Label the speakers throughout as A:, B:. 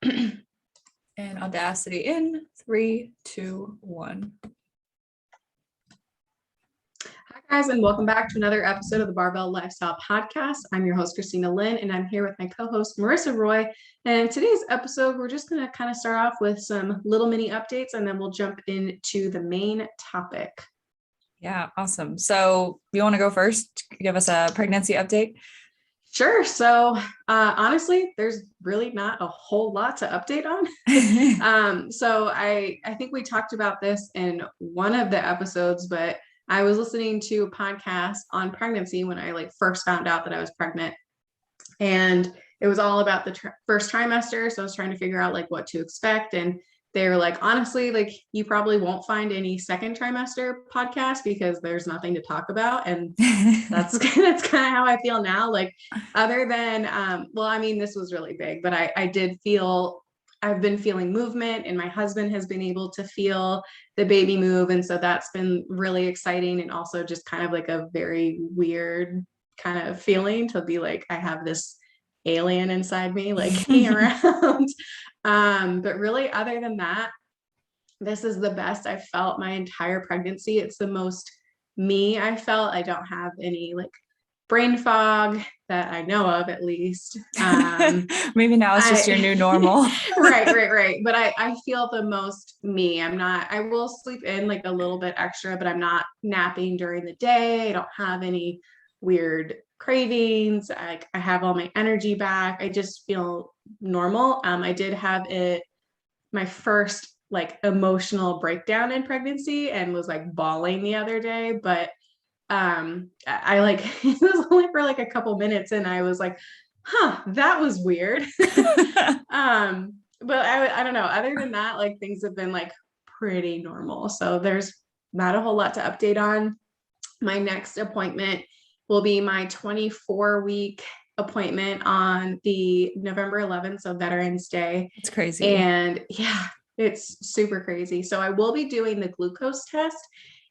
A: And Audacity in 3, 2, 1.
B: Hi guys, and welcome back to another episode of the Barbell Lifestyle Podcast. I'm your host, Christina Lynn, and I'm here with my co-host, Marissa Roy. And in today's episode, we're just going to kind of start off with some little mini updates, and then we'll jump into the main topic.
A: Yeah, awesome. So you want to go first? Give us a pregnancy update?
B: Sure. So honestly, there's really not a whole lot to update on. So I think we talked about this in one of the episodes, but I was listening to a podcast on pregnancy when I first found out that I was pregnant, and it was all about the first trimester. So I was trying to figure out what to expect, and they were like, honestly, you probably won't find any second trimester podcast because there's nothing to talk about. And that's kind of how I feel now. Other than, this was really big, but I've been feeling movement, and my husband has been able to feel the baby move. And so that's been really exciting. And also just kind of a very weird kind of feeling to be I have this alien inside me, hanging around. But really, other than that, this is the best I've felt my entire pregnancy. It's the most me I felt. I don't have any brain fog that I know of, at least.
A: Maybe now it's just your new normal.
B: Right. But I feel the most me. I will sleep in a little bit extra, but I'm not napping during the day. I don't have any weird cravings. I have all my energy back. I just feel normal. I did have my first emotional breakdown in pregnancy and was bawling the other day, but I it was only for a couple minutes, and I was that was weird. But I don't know, other than that, things have been pretty normal. So there's not a whole lot to update on. My next appointment will be my 24-week appointment on the November 11th, so Veterans Day.
A: It's crazy.
B: And yeah, it's super crazy. So I will be doing the glucose test,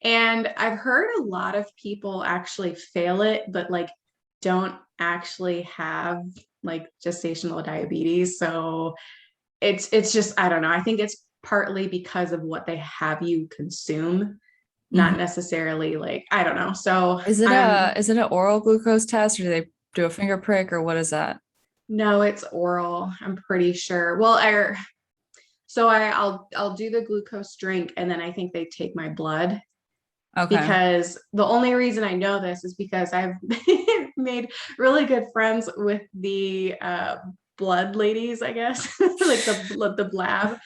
B: and I've heard a lot of people actually fail it, but don't actually have gestational diabetes. So it's just, I don't know. I think it's partly because of what they have you consume, not necessarily I don't know. So
A: is it an oral glucose test, or do they do a finger prick, or what is that?
B: No, it's oral, I'm pretty sure. Well, I'll do the glucose drink, and then I think they take my blood. Okay. Because the only reason I know this is because I've made really good friends with the blood ladies, I guess, the blab.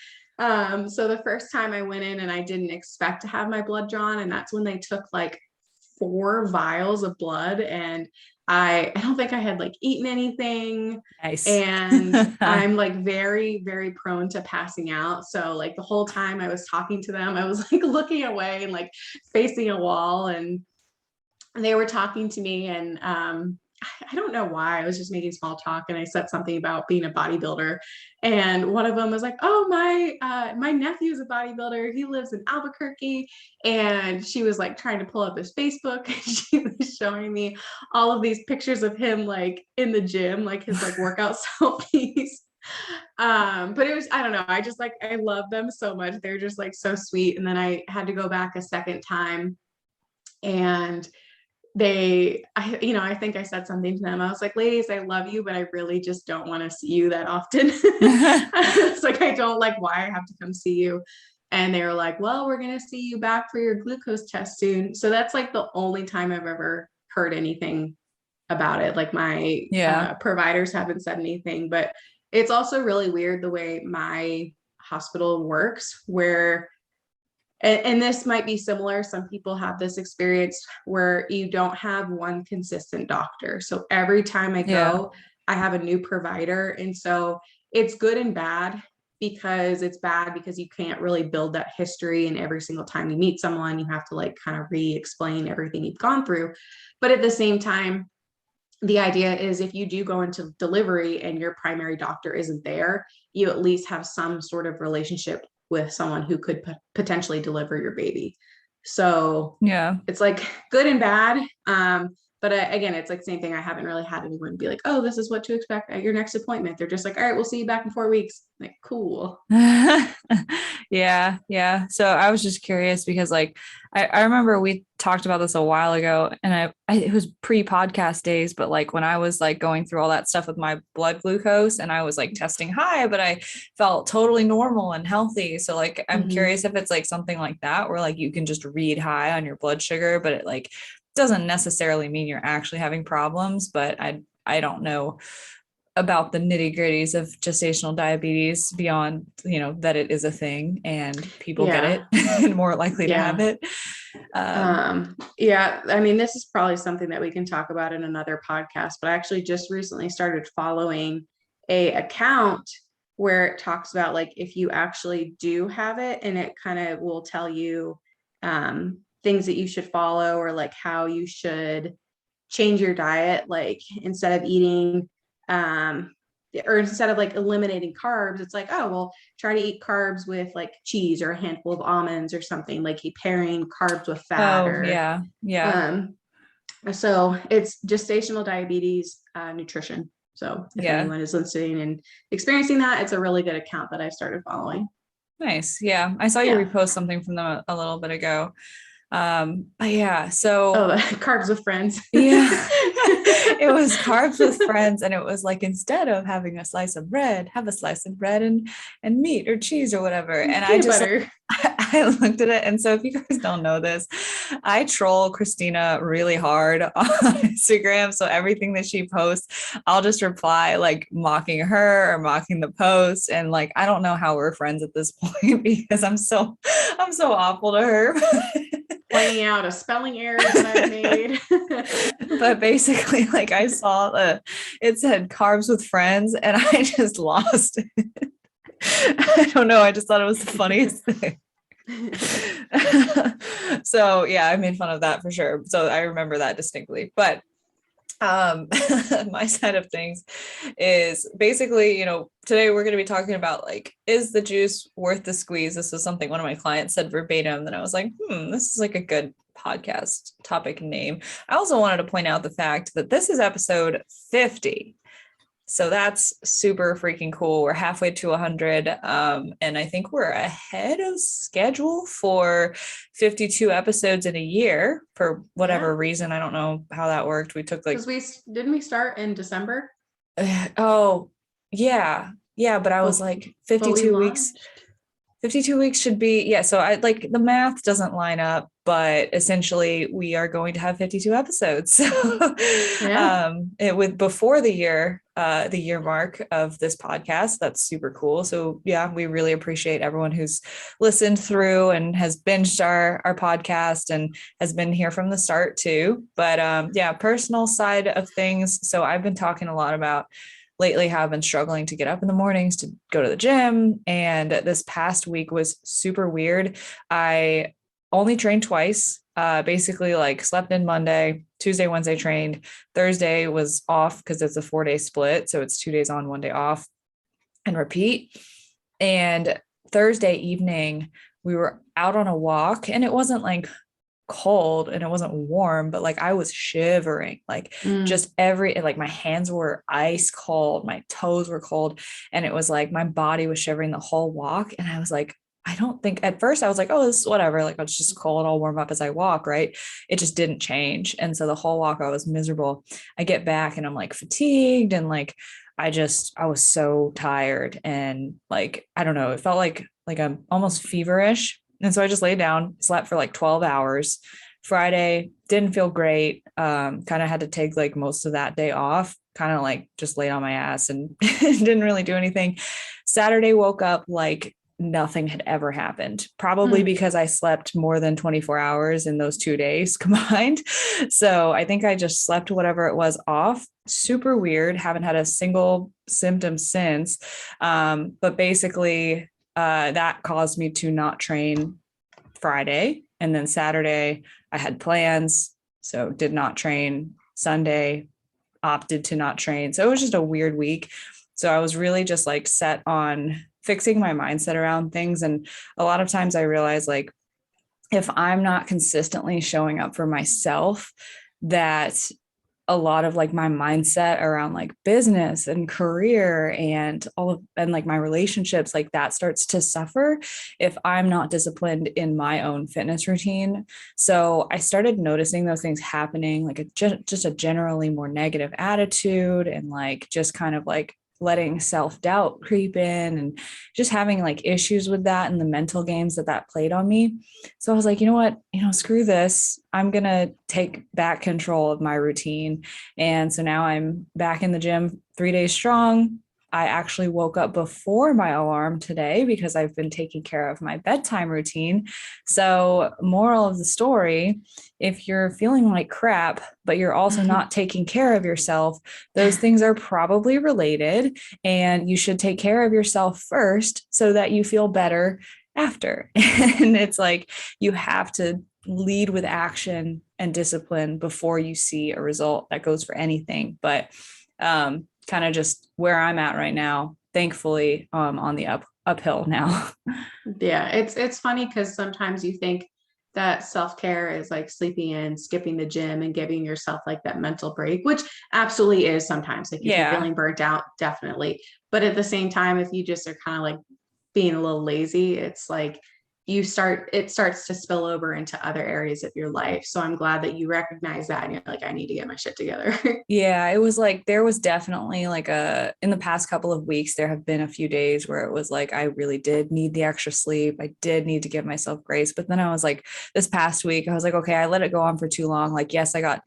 B: So the first time I went in, and I didn't expect to have my blood drawn, and that's when they took 4 vials of blood, and I don't think I had eaten anything.
A: Nice.
B: And I'm very, very prone to passing out. So the whole time I was talking to them, I was looking away and facing a wall, and they were talking to me, and I don't know why. I was just making small talk, and I said something about being a bodybuilder, and one of them was like, "Oh, my nephew is a bodybuilder. He lives in Albuquerque," and she was trying to pull up his Facebook, and she was showing me all of these pictures of him in the gym, his workout selfies. But it was, I don't know, I just I love them so much. They're just so sweet. And then I had to go back a second time, and I think I said something to them. I was like, "Ladies, I love you, but I really just don't want to see you that often." It's I don't like why I have to come see you. And they were like, "Well, we're going to see you back for your glucose test soon." So that's the only time I've ever heard anything about it. My providers haven't said anything, but it's also really weird the way my hospital works, where and this might be similar. Some people have this experience where you don't have one consistent doctor. So every time I go, I have a new provider. And so it's good and bad, because it's bad because you can't really build that history. And every single time you meet someone, you have to kind of re-explain everything you've gone through. But at the same time, the idea is if you do go into delivery and your primary doctor isn't there, you at least have some sort of relationship with someone who could potentially deliver your baby. So yeah, it's good and bad. but again, it's like same thing. I haven't really had anyone be like, oh, this is what to expect at your next appointment. They're just like, all right, we'll see you back in 4 weeks. Like, cool.
A: Yeah. Yeah. So I was just curious because like, I remember we talked about this a while ago and it was pre-podcast days, but like when I was like going through all that stuff with my blood glucose and I was like testing high, but I felt totally normal and healthy. So like, I'm curious if it's like something like that, where like you can just read high on your blood sugar, but it like doesn't necessarily mean you're actually having problems, but I don't know about the nitty gritties of gestational diabetes beyond, that it is a thing and people get it and more likely to have it.
B: Yeah. I mean, this is probably something that we can talk about in another podcast, but I actually just recently started following a account where it talks about like, if you actually do have it, and it kind of will tell you, things that you should follow, or like how you should change your diet. Like instead of eating, or instead of like eliminating carbs, it's like, oh, well, try to eat carbs with like cheese or a handful of almonds or something, like pairing carbs with fat. So it's gestational diabetes nutrition. So if anyone is listening and experiencing that, it's a really good account that I started following.
A: Nice. Yeah. I saw you repost something from them a little bit ago. But yeah, so
B: carbs with friends.
A: It was carbs with friends, and it was like, instead of having a slice of bread, have a slice of bread and meat or cheese or whatever. And I just I looked at it, and so if you guys don't know this, I troll Christina really hard on Instagram. So everything that she posts, I'll just reply like mocking her or mocking the post, and like I don't know how we're friends at this point because I'm so awful to her.
B: Pointing out a spelling error that I've made.
A: But basically, like I saw it said carbs with friends, and I just lost it. I don't know. I just thought it was the funniest thing. So yeah, I made fun of that for sure. So I remember that distinctly. But my side of things is basically, today we're going to be talking about like, is the juice worth the squeeze? This was something one of my clients said verbatim. Then I was like, this is like a good podcast topic name. I also wanted to point out the fact that this is episode 50. So that's super freaking cool. We're halfway to 100. And I think we're ahead of schedule for 52 episodes in a year for whatever reason. I don't know how that worked. We took like,
B: didn't we start in December?
A: Oh yeah. Yeah. But I was like 52 weeks. 52 weeks should be, so I like the math doesn't line up, but essentially we are going to have 52 episodes. So it with before the year mark of this podcast. That's super cool. So yeah, we really appreciate everyone who's listened through and has binged our podcast and has been here from the start too. But personal side of things. So I've been talking a lot about lately how I've been struggling to get up in the mornings to go to the gym. And this past week was super weird. I only trained twice, basically like slept in Monday, Tuesday, Wednesday trained. Thursday was off because it's a 4-day split. So it's 2 days on, 1 day off and repeat. And Thursday evening, we were out on a walk, and it wasn't like cold and it wasn't warm, but like I was shivering, like just like my hands were ice cold, my toes were cold, and it was like my body was shivering the whole walk. And I was like, I don't think at first I was like, oh, this is whatever, like it's just cold, I'll warm up as I walk, right? It just didn't change. And so the whole walk I was miserable. I get back and I'm like fatigued, and like I was so tired, and like I don't know, it felt like I'm almost feverish. And so I just laid down, slept for like 12 hours. Friday didn't feel great. Kind of had to take like most of that day off, kind of like just laid on my ass and didn't really do anything. Saturday woke up like nothing had ever happened, probably because I slept more than 24 hours in those 2 days combined. So I think I just slept whatever it was off. Super weird. Haven't had a single symptom since. But basically, that caused me to not train Friday. And then Saturday, I had plans, so did not train. Sunday, opted to not train. So it was just a weird week. So I was really just like set on fixing my mindset around things. And a lot of times I realize like, if I'm not consistently showing up for myself, that a lot of like my mindset around like business and career and and like my relationships, like that starts to suffer if I'm not disciplined in my own fitness routine. So I started noticing those things happening, like just a generally more negative attitude, and like just kind of like letting self-doubt creep in, and just having like issues with that and the mental games that played on me. So I was like, you know what, screw this. I'm going to take back control of my routine. And so now I'm back in the gym 3 days strong. I actually woke up before my alarm today because I've been taking care of my bedtime routine. So, moral of the story, if you're feeling like crap, but you're also not taking care of yourself, those things are probably related, and you should take care of yourself first so that you feel better after. And it's like you have to lead with action and discipline before you see a result. That goes for anything, but kind of just where I'm at right now, thankfully, on the uphill now.
B: Yeah, it's funny because sometimes you think that self-care is like sleeping in, skipping the gym, and giving yourself like that mental break, which absolutely is sometimes. Like if you're feeling burnt out, definitely. But at the same time, if you just are kind of like being a little lazy, it's like it starts to spill over into other areas of your life. So I'm glad that you recognize that and you're like, I need to get my shit together.
A: Yeah, it was like there was definitely like in the past couple of weeks, there have been a few days where it was like I really did need the extra sleep. I did need to give myself grace. But then I was like, this past week, I was like, okay, I let it go on for too long. Like, yes, I got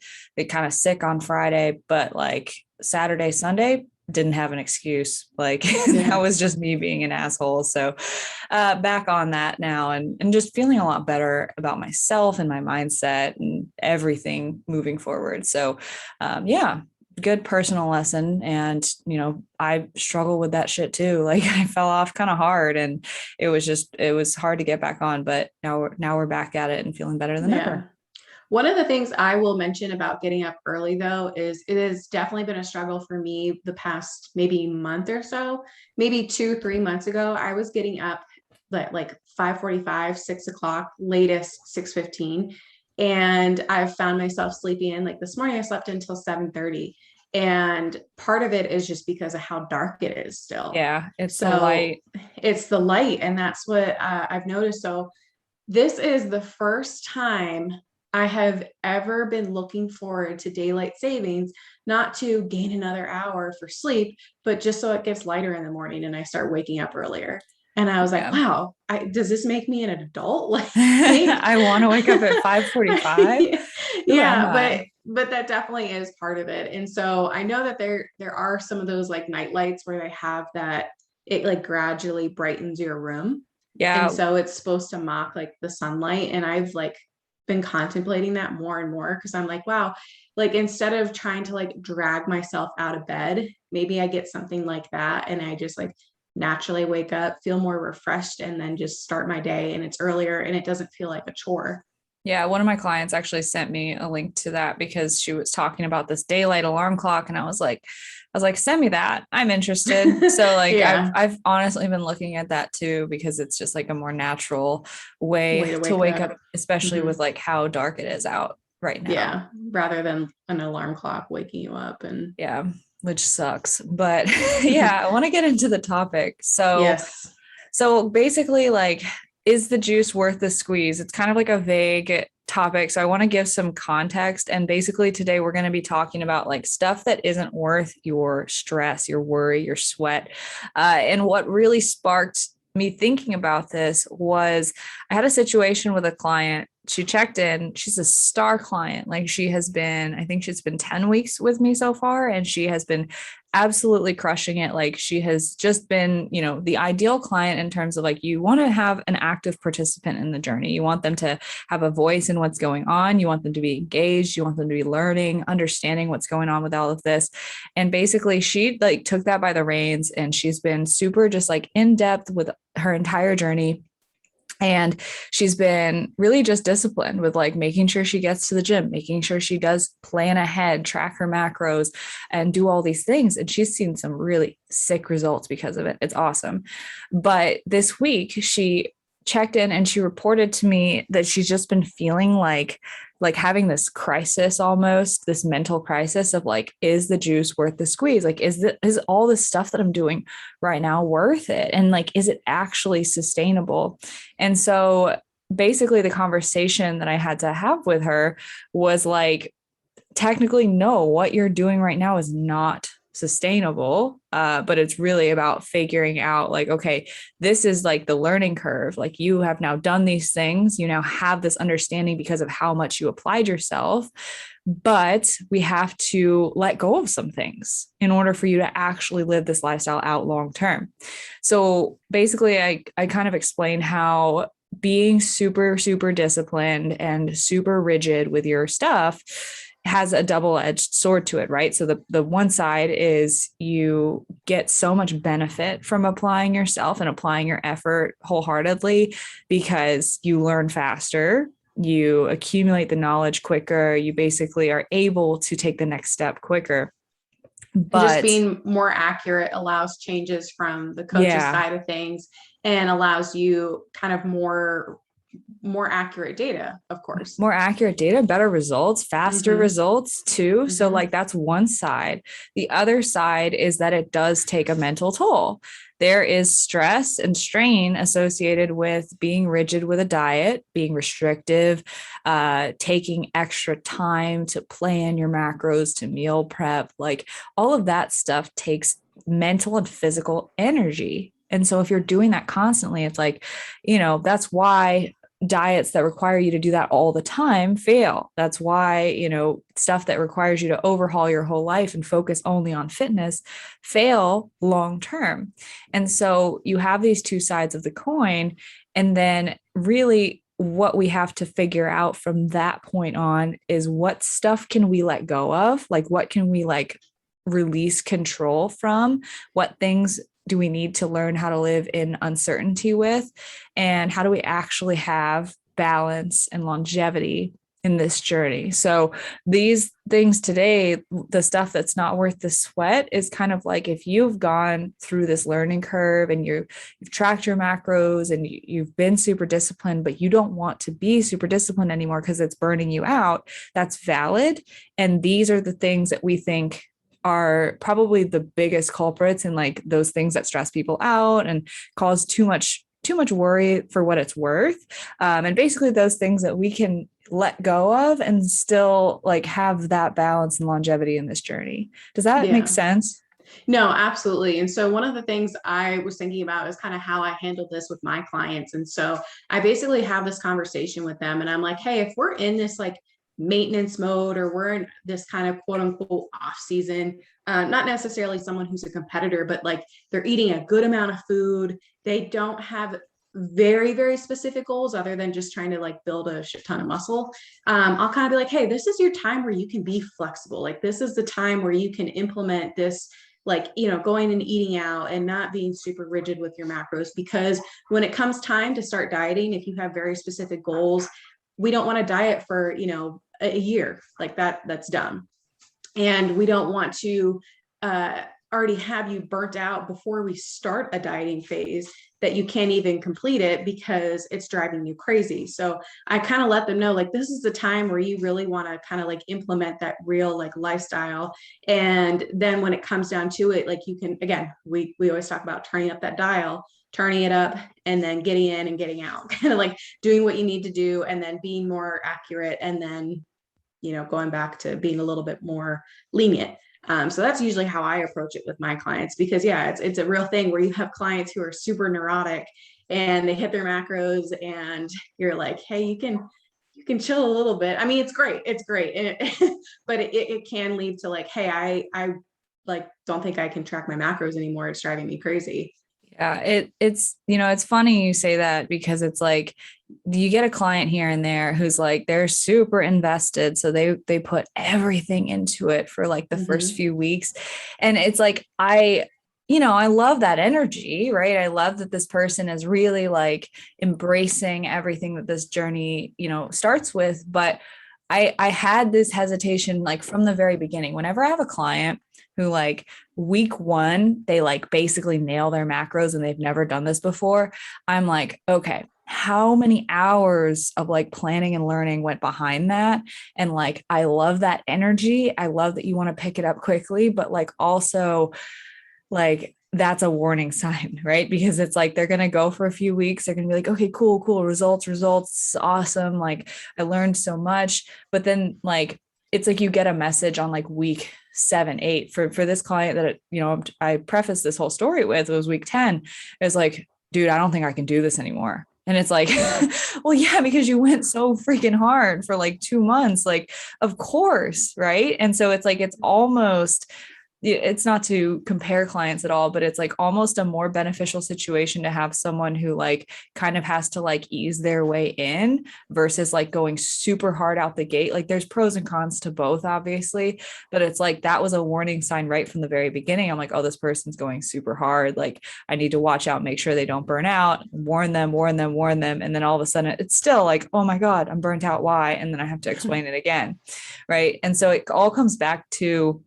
A: kind of sick on Friday, but like Saturday, Sunday, didn't have an excuse. Like that was just me being an asshole. So back on that now, and just feeling a lot better about myself and my mindset and everything moving forward. So yeah, good personal lesson. And I struggle with that shit too. Like I fell off kind of hard, and it was hard to get back on, but now we're back at it and feeling better than ever.
B: One of the things I will mention about getting up early, though, is it has definitely been a struggle for me the past maybe month or so. Maybe 2, 3 months ago, I was getting up like 5:45, 6 o'clock, latest 6:15. And I've found myself sleeping in. Like this morning, I slept until 7:30. And part of it is just because of how dark it is still.
A: Yeah, it's the light.
B: It's the light. And that's what I've noticed. So this is the first time I have ever been looking forward to daylight savings, not to gain another hour for sleep, but just so it gets lighter in the morning and I start waking up earlier. And I was like, wow, does this make me an adult? Like,
A: I want to wake up at 5:45.
B: Yeah, but that definitely is part of it. And so I know that there are some of those like night lights where they have that it like gradually brightens your room.
A: Yeah.
B: And so it's supposed to mock like the sunlight. And I've like been contemplating that more and more because I'm like, wow, like instead of trying to like drag myself out of bed, maybe I get something like that and I just like naturally wake up, feel more refreshed, and then just start my day and it's earlier and it doesn't feel like a chore.
A: Yeah, one of my clients actually sent me a link to that because she was talking about this daylight alarm clock, and I was like, send me that. I'm interested. So like I've honestly been looking at that too, because it's just like a more natural way to wake up, especially with like how dark it is out right now.
B: Yeah, rather than an alarm clock waking you up. And
A: yeah, which sucks. But yeah, I want to get into the topic. So basically, like, is the juice worth the squeeze? It's kind of like a vague topic. So I want to give some context. And basically today we're going to be talking about like stuff that isn't worth your stress, your worry, your sweat. And what really sparked me thinking about this was I had a situation with a client. She checked in. She's a star client. Like she has been, I think she's been 10 weeks with me so far, and she has been absolutely crushing it. Like she has just been, the ideal client in terms of like, you want to have an active participant in the journey. You want them to have a voice in what's going on. You want them to be engaged. You want them to be learning, understanding what's going on with all of this. And basically she like took that by the reins, and she's been super just like in depth with her entire journey. And she's been really just disciplined with like making sure she gets to the gym, making sure she does plan ahead, track her macros, and do all these things. And she's seen some really sick results because of it. It's awesome. But this week she checked in and she reported to me that she's just been feeling like like having this crisis, almost this mental crisis of like, is the juice worth the squeeze? Like, is all this stuff that I'm doing right now worth it? And like, is it actually sustainable? And so basically the conversation that I had to have with her was like, technically, no, what you're doing right now is not sustainable. But it's really about figuring out like, okay, this is like the learning curve. Like you have now done these things, you now have this understanding because of how much you applied yourself. But we have to let go of some things in order for you to actually live this lifestyle out long term. So basically, I kind of explained how being super, super disciplined and super rigid with your stuff has a double-edged sword to it, right? So the one side is you get so much benefit from applying yourself and applying your effort wholeheartedly because you learn faster, you accumulate the knowledge quicker, you basically are able to take the next step quicker.
B: But just being more accurate allows changes from the coach's side of things and allows you kind of more accurate data, of course.
A: More accurate data, better results, faster results too. So like that's one side. The other side is that it does take a mental toll. There is stress and strain associated with being rigid with a diet, being restrictive, taking extra time to plan your macros, to meal prep. Like all of that stuff takes mental and physical energy. And so if you're doing that constantly, it's like, that's why diets that require you to do that all the time fail. That's why, stuff that requires you to overhaul your whole life and focus only on fitness fail long term. And so you have these two sides of the coin. And then really what we have to figure out from that point on is what stuff can we let go of? Like what can we like release control from? What things do we need to learn how to live in uncertainty with? And how do we actually have balance and longevity in this journey? So these things today, the stuff that's not worth the sweat is kind of like if you've gone through this learning curve and you've tracked your macros and you've been super disciplined, but you don't want to be super disciplined anymore because it's burning you out, that's valid. And these are the things that we think are probably the biggest culprits and like those things that stress people out and cause too much worry for what it's worth. And basically those things that we can let go of and still like have that balance and longevity in this journey. Does that make sense?
B: No, absolutely. And so one of the things I was thinking about is kind of how I handled this with my clients. And so I basically have this conversation with them and I'm like, hey, if we're in this like maintenance mode or we're in this kind of quote unquote off season, not necessarily someone who's a competitor, but like they're eating a good amount of food. They don't have very, very specific goals other than just trying to like build a shit ton of muscle. I'll kind of be like, hey, this is your time where you can be flexible. Like this is the time where you can implement this, like, going and eating out and not being super rigid with your macros, because when it comes time to start dieting, if you have very specific goals, we don't want to diet for, a year like that's dumb. And we don't want to already have you burnt out before we start a dieting phase that you can't even complete it because it's driving you crazy. So I kind of let them know, like, this is the time where you really want to kind of like implement that real like lifestyle. And then when it comes down to it, like you can, again, we always talk about turning up that dial, turning it up and then getting in and getting out, kind of like doing what you need to do and then being more accurate and then, going back to being a little bit more lenient. So that's usually how I approach it with my clients, because it's a real thing where you have clients who are super neurotic and they hit their macros and you're like, hey, you can chill a little bit. I mean, it's great. But it can lead to like, hey, I like, don't think I can track my macros anymore. It's driving me crazy.
A: Yeah, it's funny you say that because it's like you get a client here and there who's like they're super invested, so they put everything into it for like the first few weeks, and it's like I love that energy, right? I love that this person is really like embracing everything that this journey starts with, but I had this hesitation like from the very beginning. Whenever I have a client who like week one, they like basically nail their macros and they've never done this before, I'm like, okay, how many hours of like planning and learning went behind that. And like, I love that energy. I love that you want to pick it up quickly, but like also like that's a warning sign, right? Because it's like they're going to go for a few weeks. They're going to be like, okay, cool, cool. Results, awesome. Like I learned so much. But then like, it's like you get a message on like week 7, 8 for this client that, you know, I prefaced this whole story with, it was week 10. It was like, dude, I don't think I can do this anymore. And it's like, well, yeah, because you went so freaking hard for like 2 months, like, of course. Right. And so it's like, it's almost, it's not to compare clients at all, but it's like almost a more beneficial situation to have someone who like kind of has to like ease their way in versus like going super hard out the gate. Like there's pros and cons to both, obviously, but it's like that was a warning sign right from the very beginning. I'm like, oh, this person's going super hard. Like I need to watch out, make sure they don't burn out, warn them. And then all of a sudden it's still like, oh my God, I'm burnt out. Why? And then I have to explain it again. Right. And so it all comes back to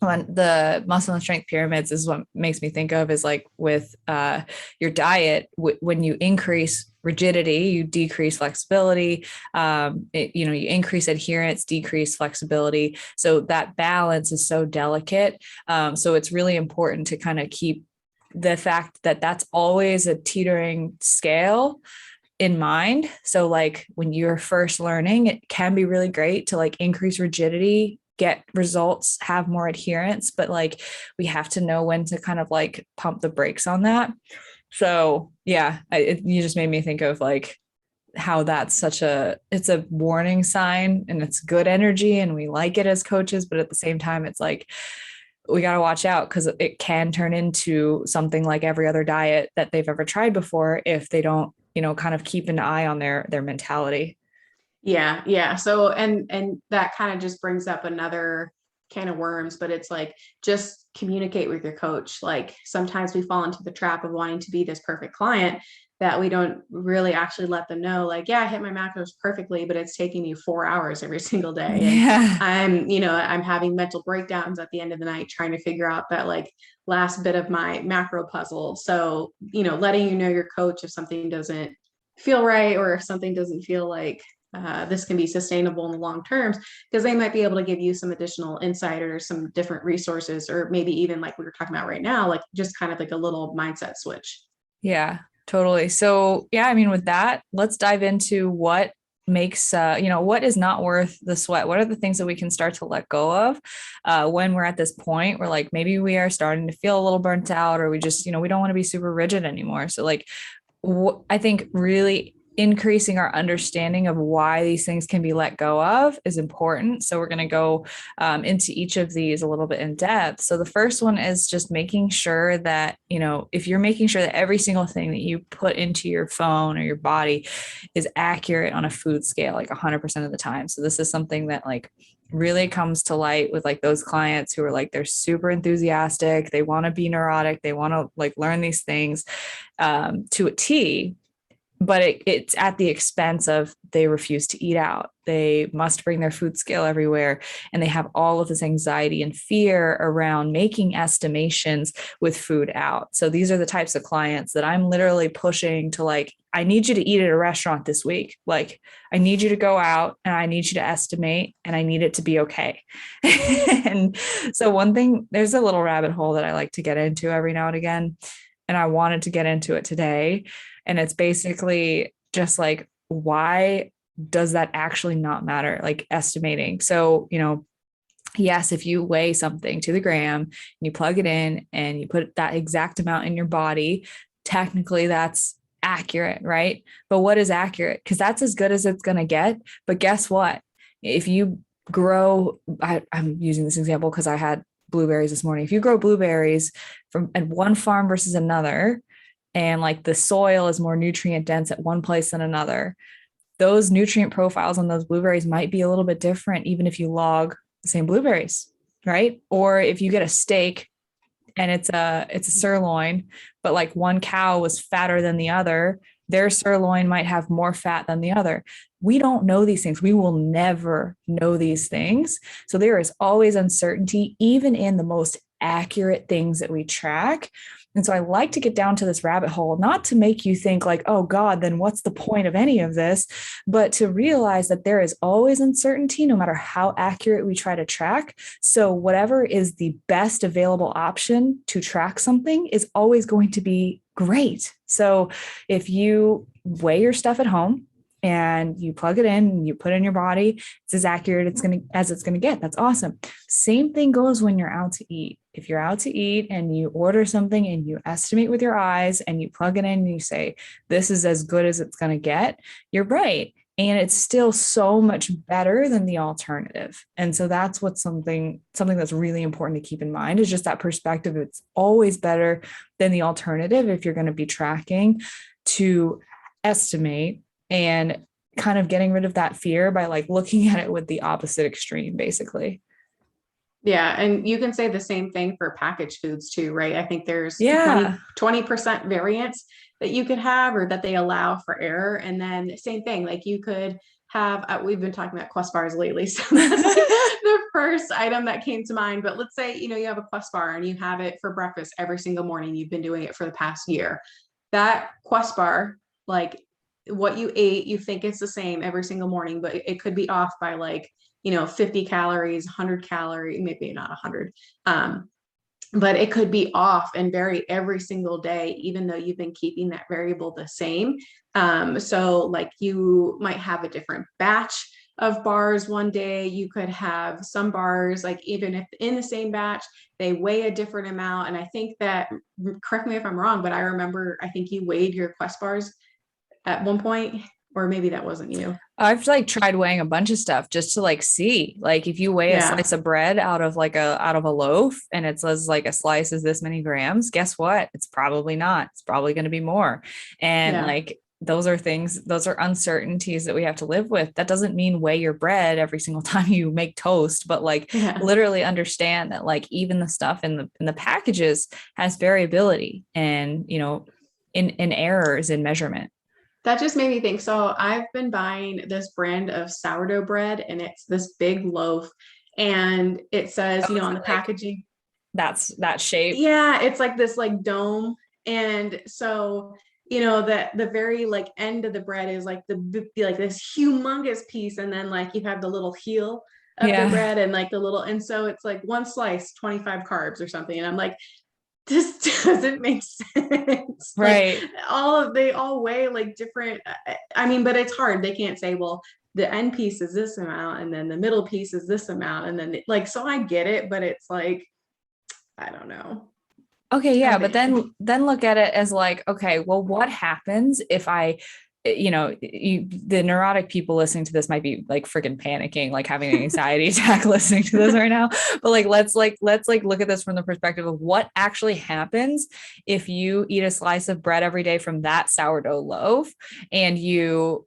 A: when the muscle and strength pyramids is what makes me think of is like with your diet, when you increase rigidity, you decrease flexibility, you know, you increase adherence, decrease flexibility. So that balance is so delicate. So it's really important to kind of keep the fact that that's always a teetering scale in mind. So like when you're first learning, it can be really great to like increase rigidity, get results, have more adherence, but like we have to know when to kind of like pump the brakes on that. So yeah, you just made me think of like how that's it's a warning sign and it's good energy and we like it as coaches, but at the same time, it's like, we got to watch out because it can turn into something like every other diet that they've ever tried before if they don't, you know, kind of keep an eye on their mentality.
B: Yeah, yeah. So and that kind of just brings up another can of worms, but it's like just communicate with your coach. Like sometimes we fall into the trap of wanting to be this perfect client that we don't really actually let them know, like, yeah, I hit my macros perfectly, but it's taking me 4 hours every single day. And
A: Yeah.
B: I'm having mental breakdowns at the end of the night trying to figure out that like last bit of my macro puzzle. So, letting your coach if something doesn't feel right or if something doesn't feel like this can be sustainable in the long terms, because they might be able to give you some additional insight or some different resources, or maybe even like we were talking about right now, like just kind of like a little mindset switch.
A: Yeah, totally. So yeah, I mean, with that, let's dive into what makes what is not worth the sweat. What are the things that we can start to let go of when we're at this point where like maybe we are starting to feel a little burnt out, or we just, we don't want to be super rigid anymore. So like I think really increasing our understanding of why these things can be let go of is important. So we're going to go into each of these a little bit in depth. So the first one is just making sure that, if you're making sure that every single thing that you put into your phone or your body is accurate on a food scale, like 100% of the time. So this is something that like really comes to light with like those clients who are like, they're super enthusiastic. They want to be neurotic. They want to like learn these things to a T, but it's at the expense of they refuse to eat out. They must bring their food scale everywhere. And they have all of this anxiety and fear around making estimations with food out. So these are the types of clients that I'm literally pushing to like, I need you to eat at a restaurant this week. Like, I need you to go out and I need you to estimate and I need it to be okay. And so one thing, there's a little rabbit hole that I like to get into every now and again. And I wanted to get into it today. And it's basically just like, why does that actually not matter? Like estimating. So, yes, if you weigh something to the gram and you plug it in and you put that exact amount in your body, technically that's accurate, right? But what is accurate? Because that's as good as it's going to get. But guess what? If you grow, I'm using this example because I had blueberries this morning. If you grow blueberries from at one farm versus another, and like the soil is more nutrient dense at one place than another, those nutrient profiles on those blueberries might be a little bit different, even if you log the same blueberries, right? Or if you get a steak and it's a sirloin, but like one cow was fatter than the other, their sirloin might have more fat than the other. We don't know these things. We will never know these things. So there is always uncertainty, even in the most accurate things that we track. And so I like to get down to this rabbit hole, not to make you think like, oh God, then what's the point of any of this? But to realize that there is always uncertainty, no matter how accurate we try to track. So whatever is the best available option to track something is always going to be great. So if you weigh your stuff at home, and you plug it in and you put it in your body, it's as accurate as it's going to get. That's awesome. Same thing goes when you're out to eat. If you're out to eat and you order something and you estimate with your eyes and you plug it in and you say, this is as good as it's going to get, you're right. And it's still so much better than the alternative. And so that's what's something that's really important to keep in mind, is just that perspective. It's always better than the alternative if you're going to be tracking, to estimate, and kind of getting rid of that fear by like looking at it with the opposite extreme, basically.
B: Yeah. And you can say the same thing for packaged foods too, right? I think there's
A: Yeah.
B: 20% variance that you could have, or that they allow for error. And then same thing, like you could have, we've been talking about Quest bars lately. So that's like the first item that came to mind. But let's say, you have a Quest bar and you have it for breakfast every single morning. You've been doing it for the past year. That Quest bar, like what you ate, you think it's the same every single morning, but it could be off by like, 50 calories, 100 calories, maybe not 100. But it could be off and vary every single day, even though you've been keeping that variable the same. So like you might have a different batch of bars one day. You could have some bars, like even if in the same batch, they weigh a different amount. And I think that, correct me if I'm wrong, but I think you weighed your Quest bars at one point, or maybe that wasn't you.
A: I've like tried weighing a bunch of stuff just to like see, like if you weigh a slice of bread out of a loaf and it says like a slice is this many grams, guess what? It's probably not. It's probably going to be more. And like those are uncertainties that we have to live with. That doesn't mean weigh your bread every single time you make toast, but like literally understand that like even the stuff in the packages has variability and, in errors in measurement.
B: That just made me think. So I've been buying this brand of sourdough bread, and it's this big loaf, and it says, on the packaging,
A: that's that shape.
B: Yeah, it's like this like dome. And so, that the very like end of the bread is like like this humongous piece, and then like you have the little heel of the bread and like and so it's like one slice, 25 carbs or something. And I'm like, this doesn't make sense.
A: Right.
B: Like they all weigh like different. I mean, but it's hard. They can't say, well, the end piece is this amount and then the middle piece is this amount. And then so I get it, but it's like, I don't know.
A: Okay. Yeah. But then look at it as like, okay, well, what happens if the neurotic people listening to this might be like freaking panicking, like having an anxiety attack listening to this right now. But like, let's look at this from the perspective of what actually happens if you eat a slice of bread every day from that sourdough loaf and you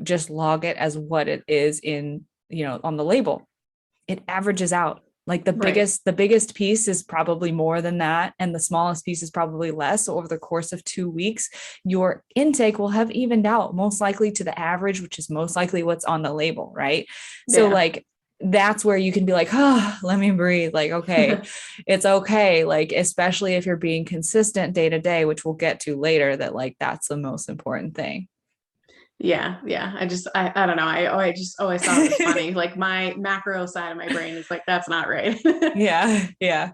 A: just log it as what it is in, on the label. It averages out. Like the biggest piece is probably more than that. And the smallest piece is probably less. So over the course of 2 weeks, your intake will have evened out most likely to the average, which is most likely what's on the label. Right. So like, that's where you can be like, oh, let me breathe. Like, okay, it's okay. Like, especially if you're being consistent day to day, which we'll get to later, that like, that's the most important thing.
B: Yeah. I don't know. I just always thought it was funny. Like my macro side of my brain is like, that's not right.
A: Yeah.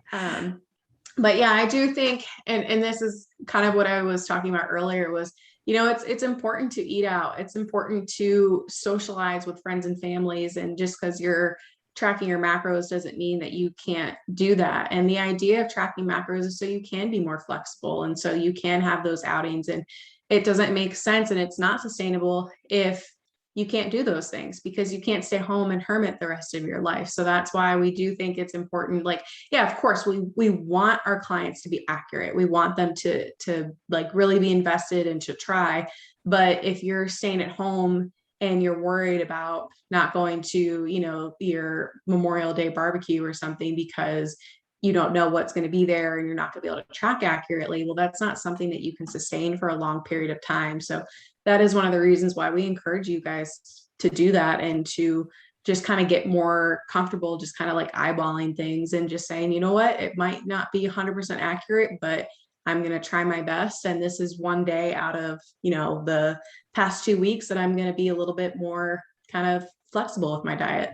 B: But yeah, I do think, and this is kind of what I was talking about earlier was, it's important to eat out. It's important to socialize with friends and families. And just because you're tracking your macros doesn't mean that you can't do that. And the idea of tracking macros is so you can be more flexible. And so you can have those outings, and it doesn't make sense and it's not sustainable if you can't do those things, because you can't stay home and hermit the rest of your life. So that's why we do think it's important. Like, yeah, of course, we want our clients to be accurate. We want them to like really be invested and to try. But if you're staying at home and you're worried about not going to, your Memorial Day barbecue or something because you don't know what's going to be there and you're not going to be able to track accurately, well, that's not something that you can sustain for a long period of time. So that is one of the reasons why we encourage you guys to do that and to just kind of get more comfortable, just kind of like eyeballing things and just saying, you know what, it might not be 100% accurate, but I'm going to try my best. And this is one day out of, the past 2 weeks that I'm going to be a little bit more kind of flexible with my diet.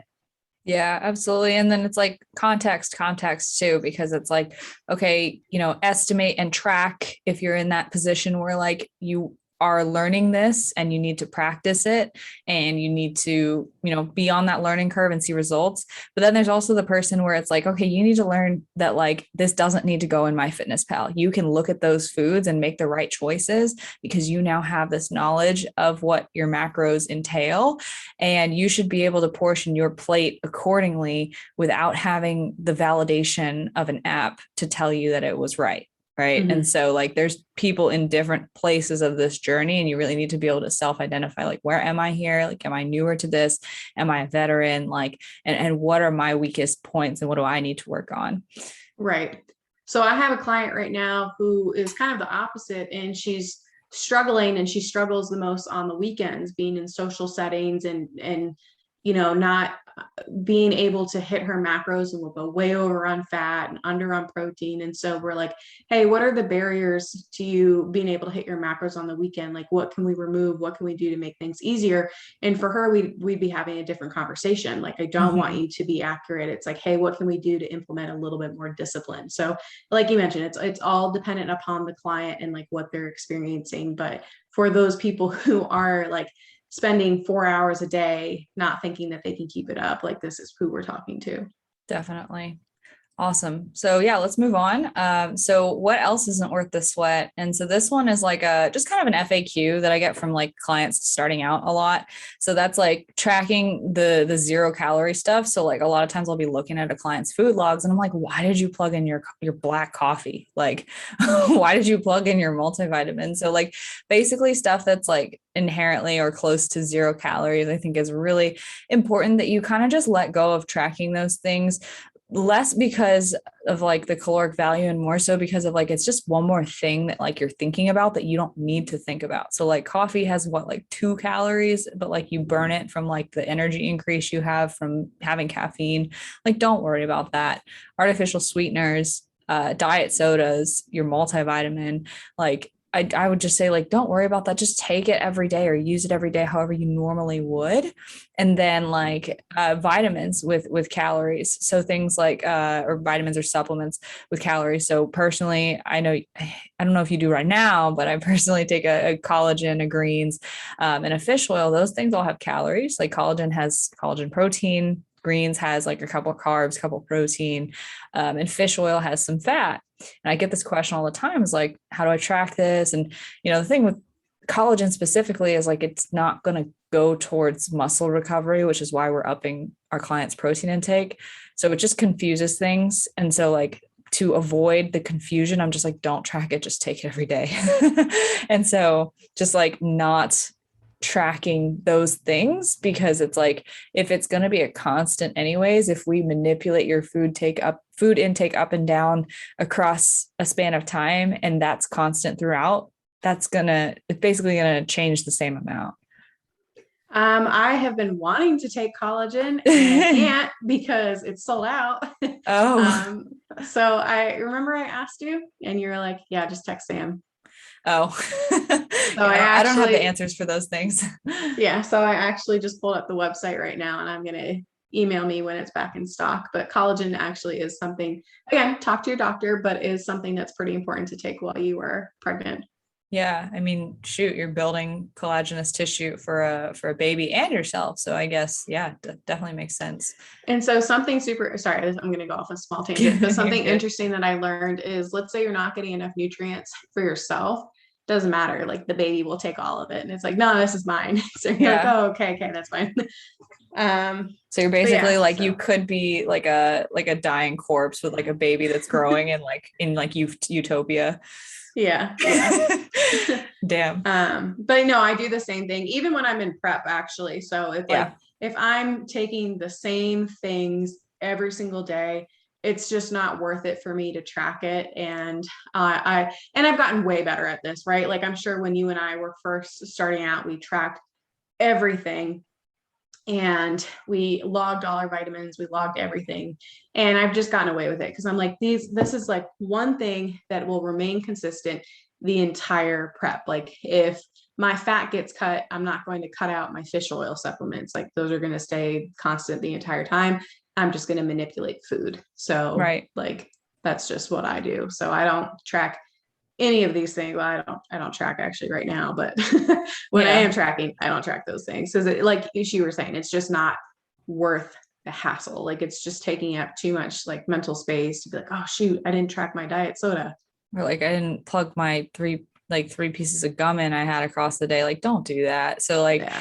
A: Yeah, absolutely. And then it's like context too, because it's like, okay, estimate and track if you're in that position where like you are learning this and you need to practice it and you need to, be on that learning curve and see results. But then there's also the person where it's like, okay, you need to learn that like this doesn't need to go in MyFitnessPal. You can look at those foods and make the right choices because you now have this knowledge of what your macros entail, and you should be able to portion your plate accordingly without having the validation of an app to tell you that it was right. Right.
B: Mm-hmm.
A: And so like there's people in different places of this journey, and you really need to be able to self-identify, like, where am I here? Like, am I newer to this? Am I a veteran? Like, and what are my weakest points and what do I need to work on?
B: Right. So I have a client right now who is kind of the opposite, and she's struggling, and she struggles the most on the weekends, being in social settings and not being able to hit her macros, and will go way over on fat and under on protein. And so we're like, hey, what are the barriers to you being able to hit your macros on the weekend? Like, what can we remove? What can we do to make things easier? And for her, we'd be having a different conversation. Like, I don't want you to be accurate. It's like, hey, what can we do to implement a little bit more discipline? So like you mentioned, it's all dependent upon the client and like what they're experiencing. But for those people who are like spending 4 hours a day not thinking that they can keep it up, like, this is who we're talking to.
A: Definitely. Awesome. So yeah, let's move on. So what else isn't worth the sweat? And so this one is like just kind of an FAQ that I get from like clients starting out a lot. So that's like tracking the 0-calorie stuff. So like a lot of times I'll be looking at a client's food logs and I'm like, why did you plug in your black coffee? Like, why did you plug in your multivitamin? So like basically stuff that's like inherently or close to 0 calories, I think is really important that you kind of just let go of tracking those things, less because of like the caloric value and more so because of like, it's just one more thing that like you're thinking about that you don't need to think about. So like coffee has like 2 calories, but like you burn it from like the energy increase you have from having caffeine. Like, don't worry about that. Artificial sweeteners, diet sodas, your multivitamin, like I would just say, like, don't worry about that. Just take it every day or use it every day, however you normally would. And then like vitamins with calories. So things like, or vitamins or supplements with calories. So personally, I don't know if you do right now, but I personally take a collagen, a greens, and a fish oil. Those things all have calories. Like collagen has collagen protein. Greens has like a couple of carbs, couple of protein, and fish oil has some fat. And I get this question all the time, is like, how do I track this? And, the thing with collagen specifically is like, it's not going to go towards muscle recovery, which is why we're upping our clients' protein intake. So it just confuses things. And so like, to avoid the confusion, I'm just like, don't track it, just take it every day. And so just like not tracking those things, because it's like, if it's going to be a constant anyways, if we manipulate your food intake up and down across a span of time, and that's constant throughout, it's basically going to change the same amount.
B: I have been wanting to take collagen and I can't because it's sold out.
A: Oh.
B: So I remember I asked you and you're like, yeah, just text Sam.
A: Oh.
B: So
A: I don't have the answers for those things.
B: Yeah. So I actually just pulled up the website right now, and I'm going to email me when it's back in stock. But collagen actually is something, again, talk to your doctor, but is something that's pretty important to take while you are pregnant.
A: Yeah. I mean, shoot, you're building collagenous tissue for a baby and yourself. So I guess, yeah, definitely makes sense.
B: And so something sorry, I'm going to go off a small tangent, but something interesting that I learned is, let's say you're not getting enough nutrients for yourself. Doesn't matter. Like, the baby will take all of it. And it's like, no, this is mine. So you're like, oh, okay, that's fine.
A: So you're basically you could be like a dying corpse with like a baby that's growing and like in like utopia.
B: Yeah.
A: Damn.
B: But no, I do the same thing even when I'm in prep, actually. So if I'm taking the same things every single day, it's just not worth it for me to track it. And I've gotten way better at this, right? Like, I'm sure when you and I were first starting out, we tracked everything. and we logged all our vitamins, we logged everything. And I've just gotten away with it because I'm like, this is like one thing that will remain consistent the entire prep. Like if my fat gets cut, I'm not going to cut out my fish oil supplements. Like those are going to stay constant the entire time. I'm just going to manipulate food. So
A: Right.
B: like, that's just what I do. So I don't track any of these things. Well, I don't track actually right now, but when I am tracking, I don't track those things. So like you were saying, it's just not worth the hassle. Like it's just taking up too much like mental space to be like, oh shoot, I didn't track my diet soda.
A: Or like, I didn't plug my three pieces of gum in I had across the day. Like, don't do that. So like,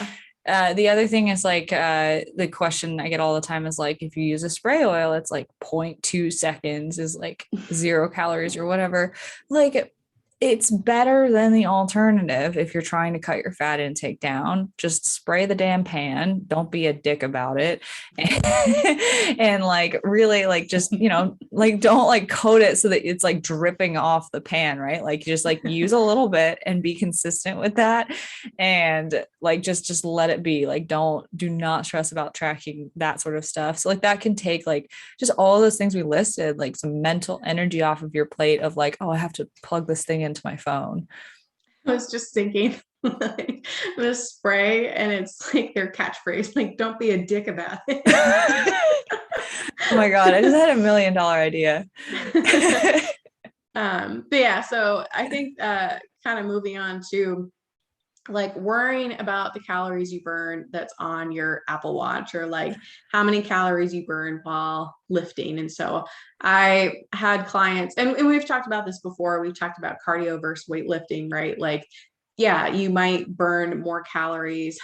A: the other thing is like, the question I get all the time is like, if you use a spray oil, it's like 0.2 seconds is like 0 calories or whatever. Like, it's better than the alternative. If you're trying to cut your fat intake down, just spray the damn pan. Don't be a dick about it. And like, really like, just, like, don't like coat it so that it's like dripping off the pan, right? Like just like use a little bit and be consistent with that. And like, just let it be. Like, do not stress about tracking that sort of stuff. So like that can take like just all those things we listed, like some mental energy off of your plate of like, oh, I have to plug this thing into my phone.
B: I was just thinking like this spray, and it's like their catchphrase, like, don't be a dick about it.
A: Oh my God, I just had $1 million idea.
B: But yeah, so I think kind of moving on to like worrying about the calories you burn that's on your Apple Watch, or like how many calories you burn while lifting. And so I had clients, and we've talked about this before, we've talked about cardio versus weightlifting, right? Like, yeah, you might burn more calories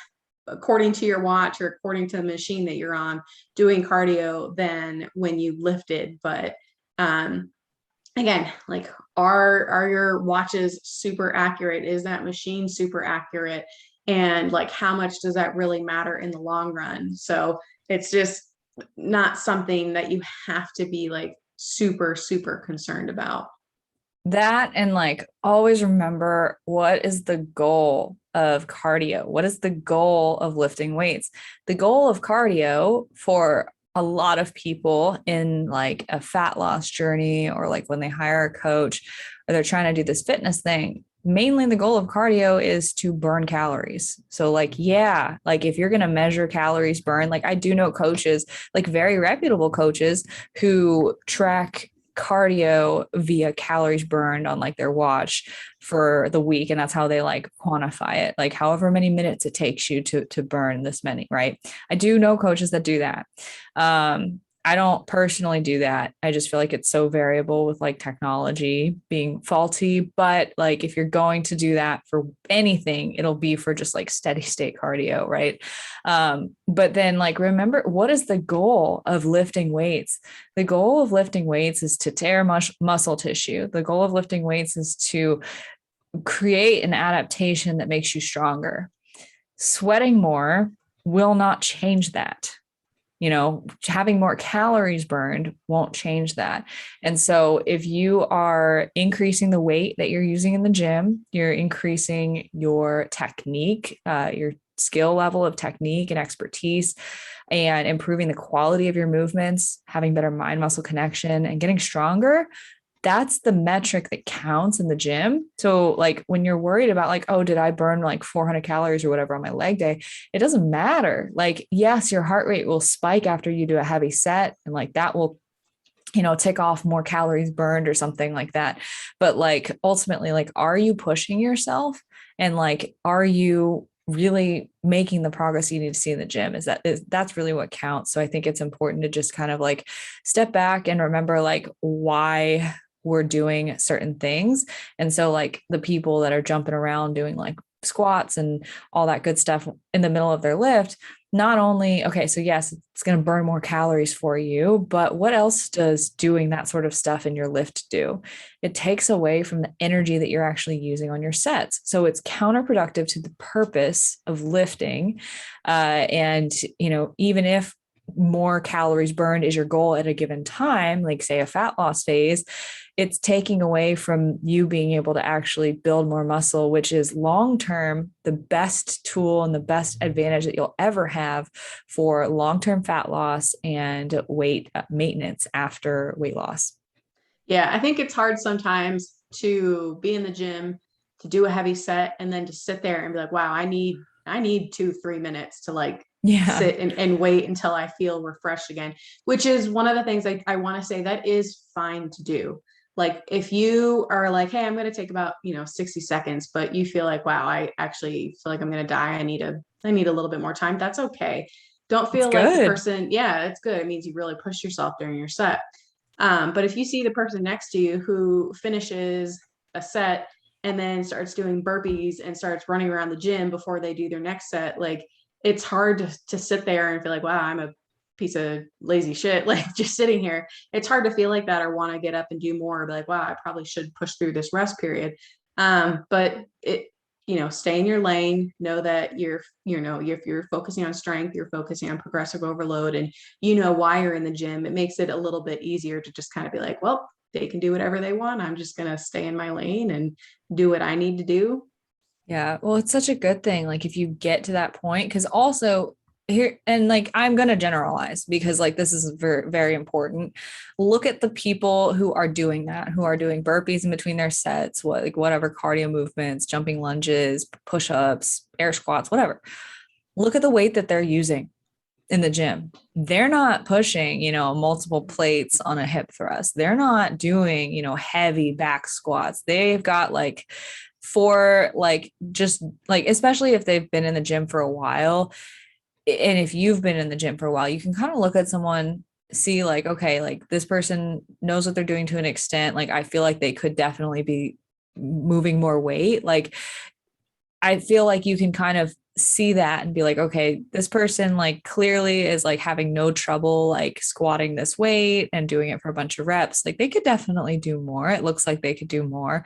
B: according to your watch or according to the machine that you're on doing cardio than when you lifted. But again, like, are your watches super accurate? Is that machine super accurate? And like, how much does that really matter in the long run? So it's just not something that you have to be like super, super concerned about.
A: That, and like, always remember, what is the goal of cardio? What is the goal of lifting weights? The goal of cardio for a lot of people in like a fat loss journey, or like when they hire a coach or they're trying to do this fitness thing, mainly the goal of cardio is to burn calories. So like, yeah, like if you're going to measure calories burned, like I do know coaches, like very reputable coaches, who track cardio via calories burned on like their watch for the week, and that's how they like quantify it, like however many minutes it takes you to burn this many, right? I do know coaches that do that. I don't personally do that. I just feel like it's so variable with like technology being faulty. But like, if you're going to do that for anything, it'll be for just like steady state cardio, right? But then like, remember, what is the goal of lifting weights? The goal of lifting weights is to tear muscle tissue. The goal of lifting weights is to create an adaptation that makes you stronger. Sweating more will not change that. Having more calories burned won't change that. And so if you are increasing the weight that you're using in the gym, you're increasing your technique, your skill level of technique and expertise, and improving the quality of your movements, having better mind muscle connection and getting stronger, that's the metric that counts in the gym. So like, when you're worried about like, oh, did I burn like 400 calories or whatever on my leg day? It doesn't matter. Like, yes, your heart rate will spike after you do a heavy set, and like that will, tick off more calories burned or something like that. But like, ultimately, like, are you pushing yourself? And like, are you really making the progress you need to see in the gym? That's really what counts. So I think it's important to just kind of like step back and remember like why we're doing certain things. And so like, the people that are jumping around doing like squats and all that good stuff in the middle of their lift, not only, okay, so yes, it's going to burn more calories for you, but what else does doing that sort of stuff in your lift do? It takes away from the energy that you're actually using on your sets. So it's counterproductive to the purpose of lifting. And, even if more calories burned is your goal at a given time, like say a fat loss phase, it's taking away from you being able to actually build more muscle, which is long-term the best tool and the best advantage that you'll ever have for long-term fat loss and weight maintenance after weight loss.
B: Yeah, I think it's hard sometimes to be in the gym, to do a heavy set, and then to sit there and be like, wow, I need 2-3 minutes to like
A: Yeah.
B: sit and wait until I feel refreshed again, which is one of the things I want to say that is fine to do. Like if you are like, hey, I'm going to take about, 60 seconds, but you feel like, wow, I actually feel like I'm going to die. I need a little bit more time. That's okay. Don't
A: It's
B: feel like the
A: good.
B: person, yeah, it's good. It means you really pushed yourself during your set. But if you see the person next to you who finishes a set and then starts doing burpees and starts running around the gym before they do their next set, like it's hard to sit there and feel like, wow, I'm a piece of lazy shit, like just sitting here. It's hard to feel like that or want to get up and do more, or be like, wow, I probably should push through this rest period. But stay in your lane, know that if you're focusing on strength, you're focusing on progressive overload, and why you're in the gym, it makes it a little bit easier to just kind of be like, well, they can do whatever they want. I'm just going to stay in my lane and do what I need to do.
A: Yeah. Well, it's such a good thing. Like if you get to that point, because also here, and like I'm going to generalize because like this is very, very important. Look at the people who are doing that, who are doing burpees in between their sets, like whatever cardio movements, jumping lunges, push-ups, air squats, whatever. Look at the weight that they're using in the gym. They're not pushing, multiple plates on a hip thrust. They're not doing, heavy back squats. They've got like for like just like especially if they've been in the gym for a while, and if you've been in the gym for a while, you can kind of look at someone, see like, okay, like this person knows what they're doing to an extent. Like I feel like they could definitely be moving more weight. Like I feel like you can kind of see that and be like, okay, this person like clearly is like having no trouble like squatting this weight and doing it for a bunch of reps. Like they could definitely do more. It looks like they could do more.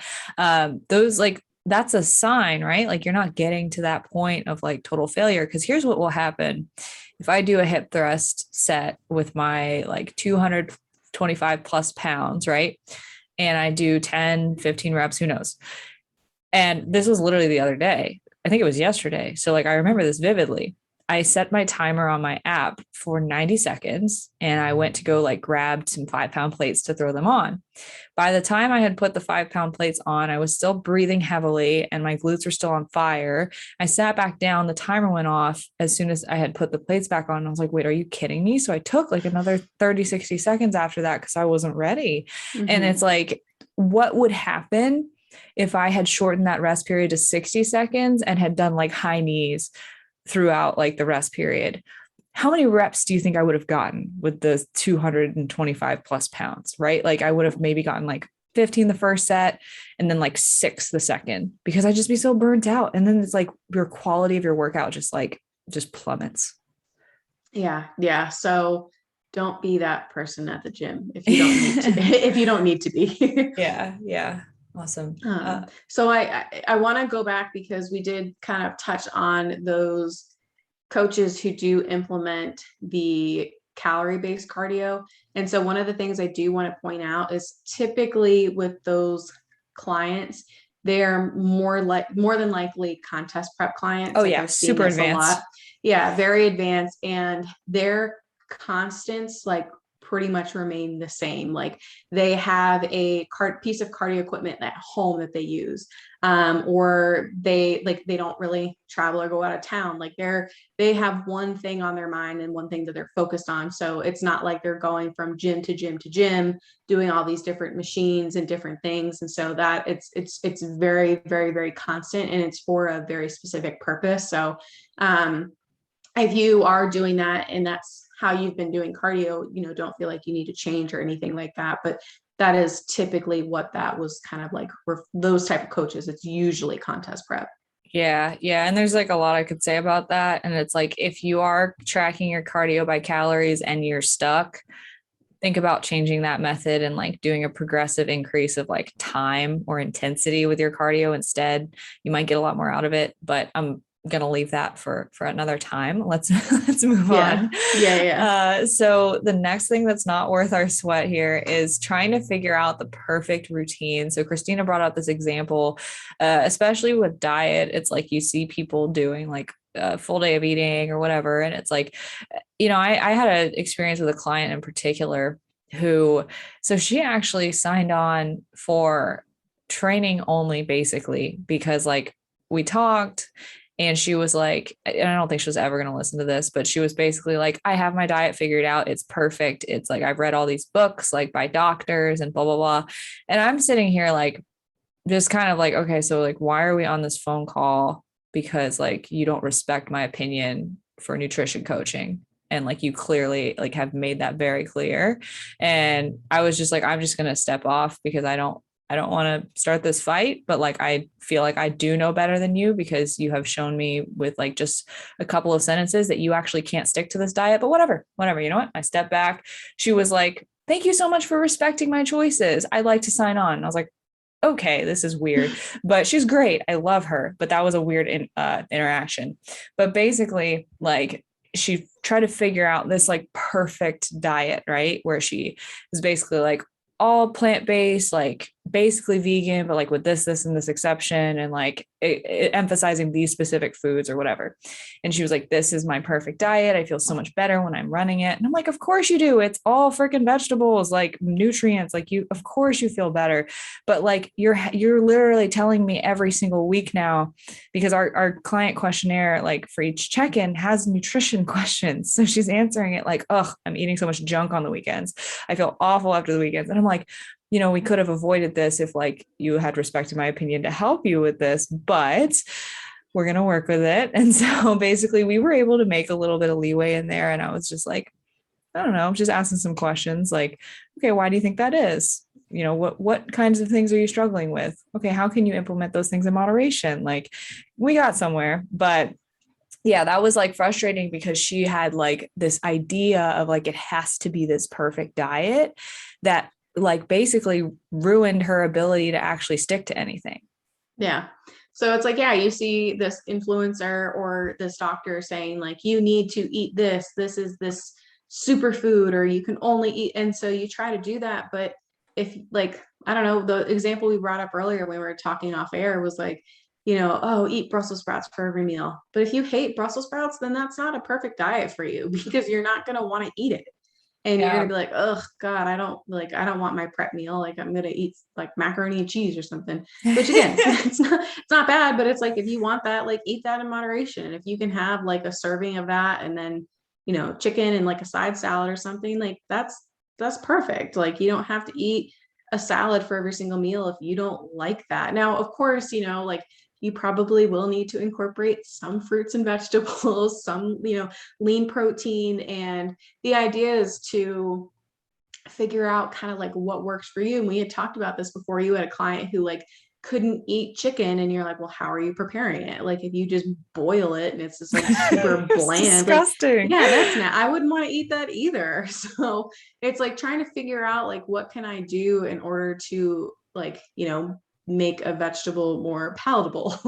A: Those like that's a sign, right? Like you're not getting to that point of like total failure. Cause here's what will happen. If I do a hip thrust set with my like 225 plus pounds, right? And I do 10, 15 reps, who knows? And this was literally the other day. I think it was yesterday. So like I remember this vividly. I set my timer on my app for 90 seconds and I went to go like grab some 5-pound plates to throw them on. By the time I had put the 5-pound plates on, I was still breathing heavily and my glutes were still on fire. I sat back down, the timer went off as soon as I had put the plates back on. I was like, wait, are you kidding me? So I took like another 30, 60 seconds after that because I wasn't ready. And it's like, what would happen if I had shortened that rest period to 60 seconds and had done like high knees throughout like the rest period? How many reps do you think I would have gotten with the 225 plus pounds, right? Like I would have maybe gotten like 15 the first set and then like 6 the second, because I'd just be so burnt out. And then it's like your quality of your workout just plummets.
B: Yeah. Yeah. So don't be that person at the gym if you don't need to, if you don't need to be.
A: Yeah. Yeah. Awesome.
B: So I want to go back because we did kind of touch on those coaches who do implement the calorie-based cardio. And so one of the things I do want to point out is typically with those clients, they're more than likely contest prep clients.
A: Oh
B: like
A: yeah,
B: I'm seeing
A: super
B: this
A: advanced.
B: a lot. Yeah, very advanced, and their constants like pretty much remain the same. Like they have a piece of cardio equipment at home that they use, or they don't really travel or go out of town. Like they have one thing on their mind and one thing that they're focused on. So it's not like they're going from gym to gym to gym, doing all these different machines and different things. And so that it's very, very, very constant, and it's for a very specific purpose. So if you are doing that and that's how you've been doing cardio, don't feel like you need to change or anything like that. But that is typically what that was kind of like for those type of coaches. It's usually contest prep.
A: Yeah. Yeah. And there's like a lot I could say about that. And it's like, if you are tracking your cardio by calories and you're stuck, think about changing that method and like doing a progressive increase of like time or intensity with your cardio instead. You might get a lot more out of it, but going to leave that for another time. Let's move
B: Yeah.
A: on.
B: Yeah.
A: So the next thing that's not worth our sweat here is trying to figure out the perfect routine. So Christina brought up this example, especially with diet. It's like you see people doing like a full day of eating or whatever. And it's like, I had an experience with a client in particular who, so she actually signed on for training only basically because like we talked and she was like, and I don't think she was ever going to listen to this, but she was basically like, I have my diet figured out. It's perfect. It's like, I've read all these books like by doctors and blah, blah, blah. And I'm sitting here like, just kind of like, okay, so like, why are we on this phone call? Because like, you don't respect my opinion for nutrition coaching. And like, you clearly like have made that very clear. And I was just like, I'm just going to step off because I don't want to start this fight, but like I feel like I do know better than you because you have shown me with like just a couple of sentences that you actually can't stick to this diet, but whatever, you know what? I stepped back. She was like, thank you so much for respecting my choices. I'd like to sign on. And I was like, okay, this is weird, but she's great. I love her, but that was a weird interaction. But basically like she tried to figure out this like perfect diet, right? Where she is basically like, all plant-based, like basically vegan, but like with this, and this exception, and like emphasizing these specific foods or whatever. And she was like, this is my perfect diet. I feel so much better when I'm running it. And I'm like, of course you do. It's all freaking vegetables, like nutrients, like you, of course you feel better. But like you're literally telling me every single week now, because our client questionnaire, like for each check-in has nutrition questions. So she's answering it like, oh, I'm eating so much junk on the weekends. I feel awful after the weekends. And I'm like, we could have avoided this if like you had respected my opinion to help you with this, but we're going to work with it. And so basically we were able to make a little bit of leeway in there. And I was just like, I don't know, just asking some questions like, okay, why do you think that is? What kinds of things are you struggling with? Okay, how can you implement those things in moderation? Like we got somewhere, but yeah, that was like frustrating because she had like this idea of like, it has to be this perfect diet that like basically ruined her ability to actually stick to anything.
B: Yeah. So it's like, yeah, you see this influencer or this doctor saying like, you need to eat this is this superfood, or you can only eat. And so you try to do that. But if like, I don't know, the example we brought up earlier when we were talking off air was like, oh, eat Brussels sprouts for every meal. But if you hate Brussels sprouts, then that's not a perfect diet for you because you're not going to want to eat it. And you're going to be like, oh God, I don't want my prep meal. Like I'm going to eat like macaroni and cheese or something, which again, it's not bad, but it's like, if you want that, like eat that in moderation. And if you can have like a serving of that and then, chicken and like a side salad or something, like that's perfect. Like you don't have to eat a salad for every single meal if you don't like that. Now, of course, like you probably will need to incorporate some fruits and vegetables, some, lean protein. And the idea is to figure out kind of like what works for you. And we had talked about this before. You had a client who like couldn't eat chicken, and you're like, well, how are you preparing it? Like if you just boil it and it's just like super bland,
A: disgusting.
B: Like, yeah, that's not, I wouldn't want to eat that either. So it's like trying to figure out like, what can I do in order to like, make a vegetable more palatable.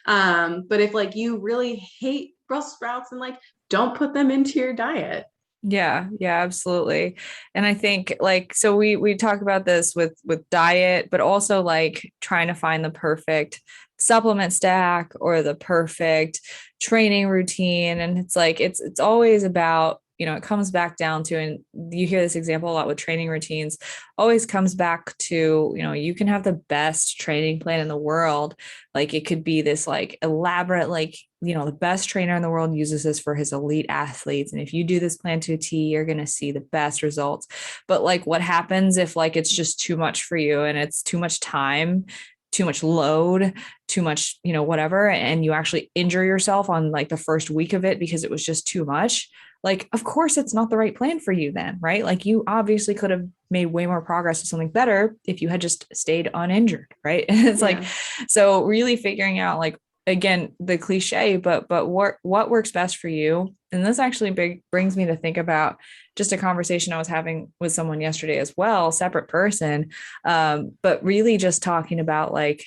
B: But if like you really hate Brussels sprouts, and like don't put them into your diet.
A: Yeah, absolutely. And I think like, so we talk about this with diet, but also like trying to find the perfect supplement stack or the perfect training routine. And it's like, it's always about, it comes back down to, and you hear this example a lot with training routines, always comes back to, you can have the best training plan in the world. Like it could be this like elaborate, like, the best trainer in the world uses this for his elite athletes. And if you do this plan to a T, you're going to see the best results. But like, what happens if like, it's just too much for you and it's too much time, too much load, too much, whatever, and you actually injure yourself on like the first week of it because it was just too much? Like, of course, it's not the right plan for you then, right? Like you obviously could have made way more progress to something better if you had just stayed uninjured, right? And it's like, so really figuring out like, again, the cliche, but what works best for you. And this actually brings me to think about just a conversation I was having with someone yesterday as well, separate person. But really just talking about like,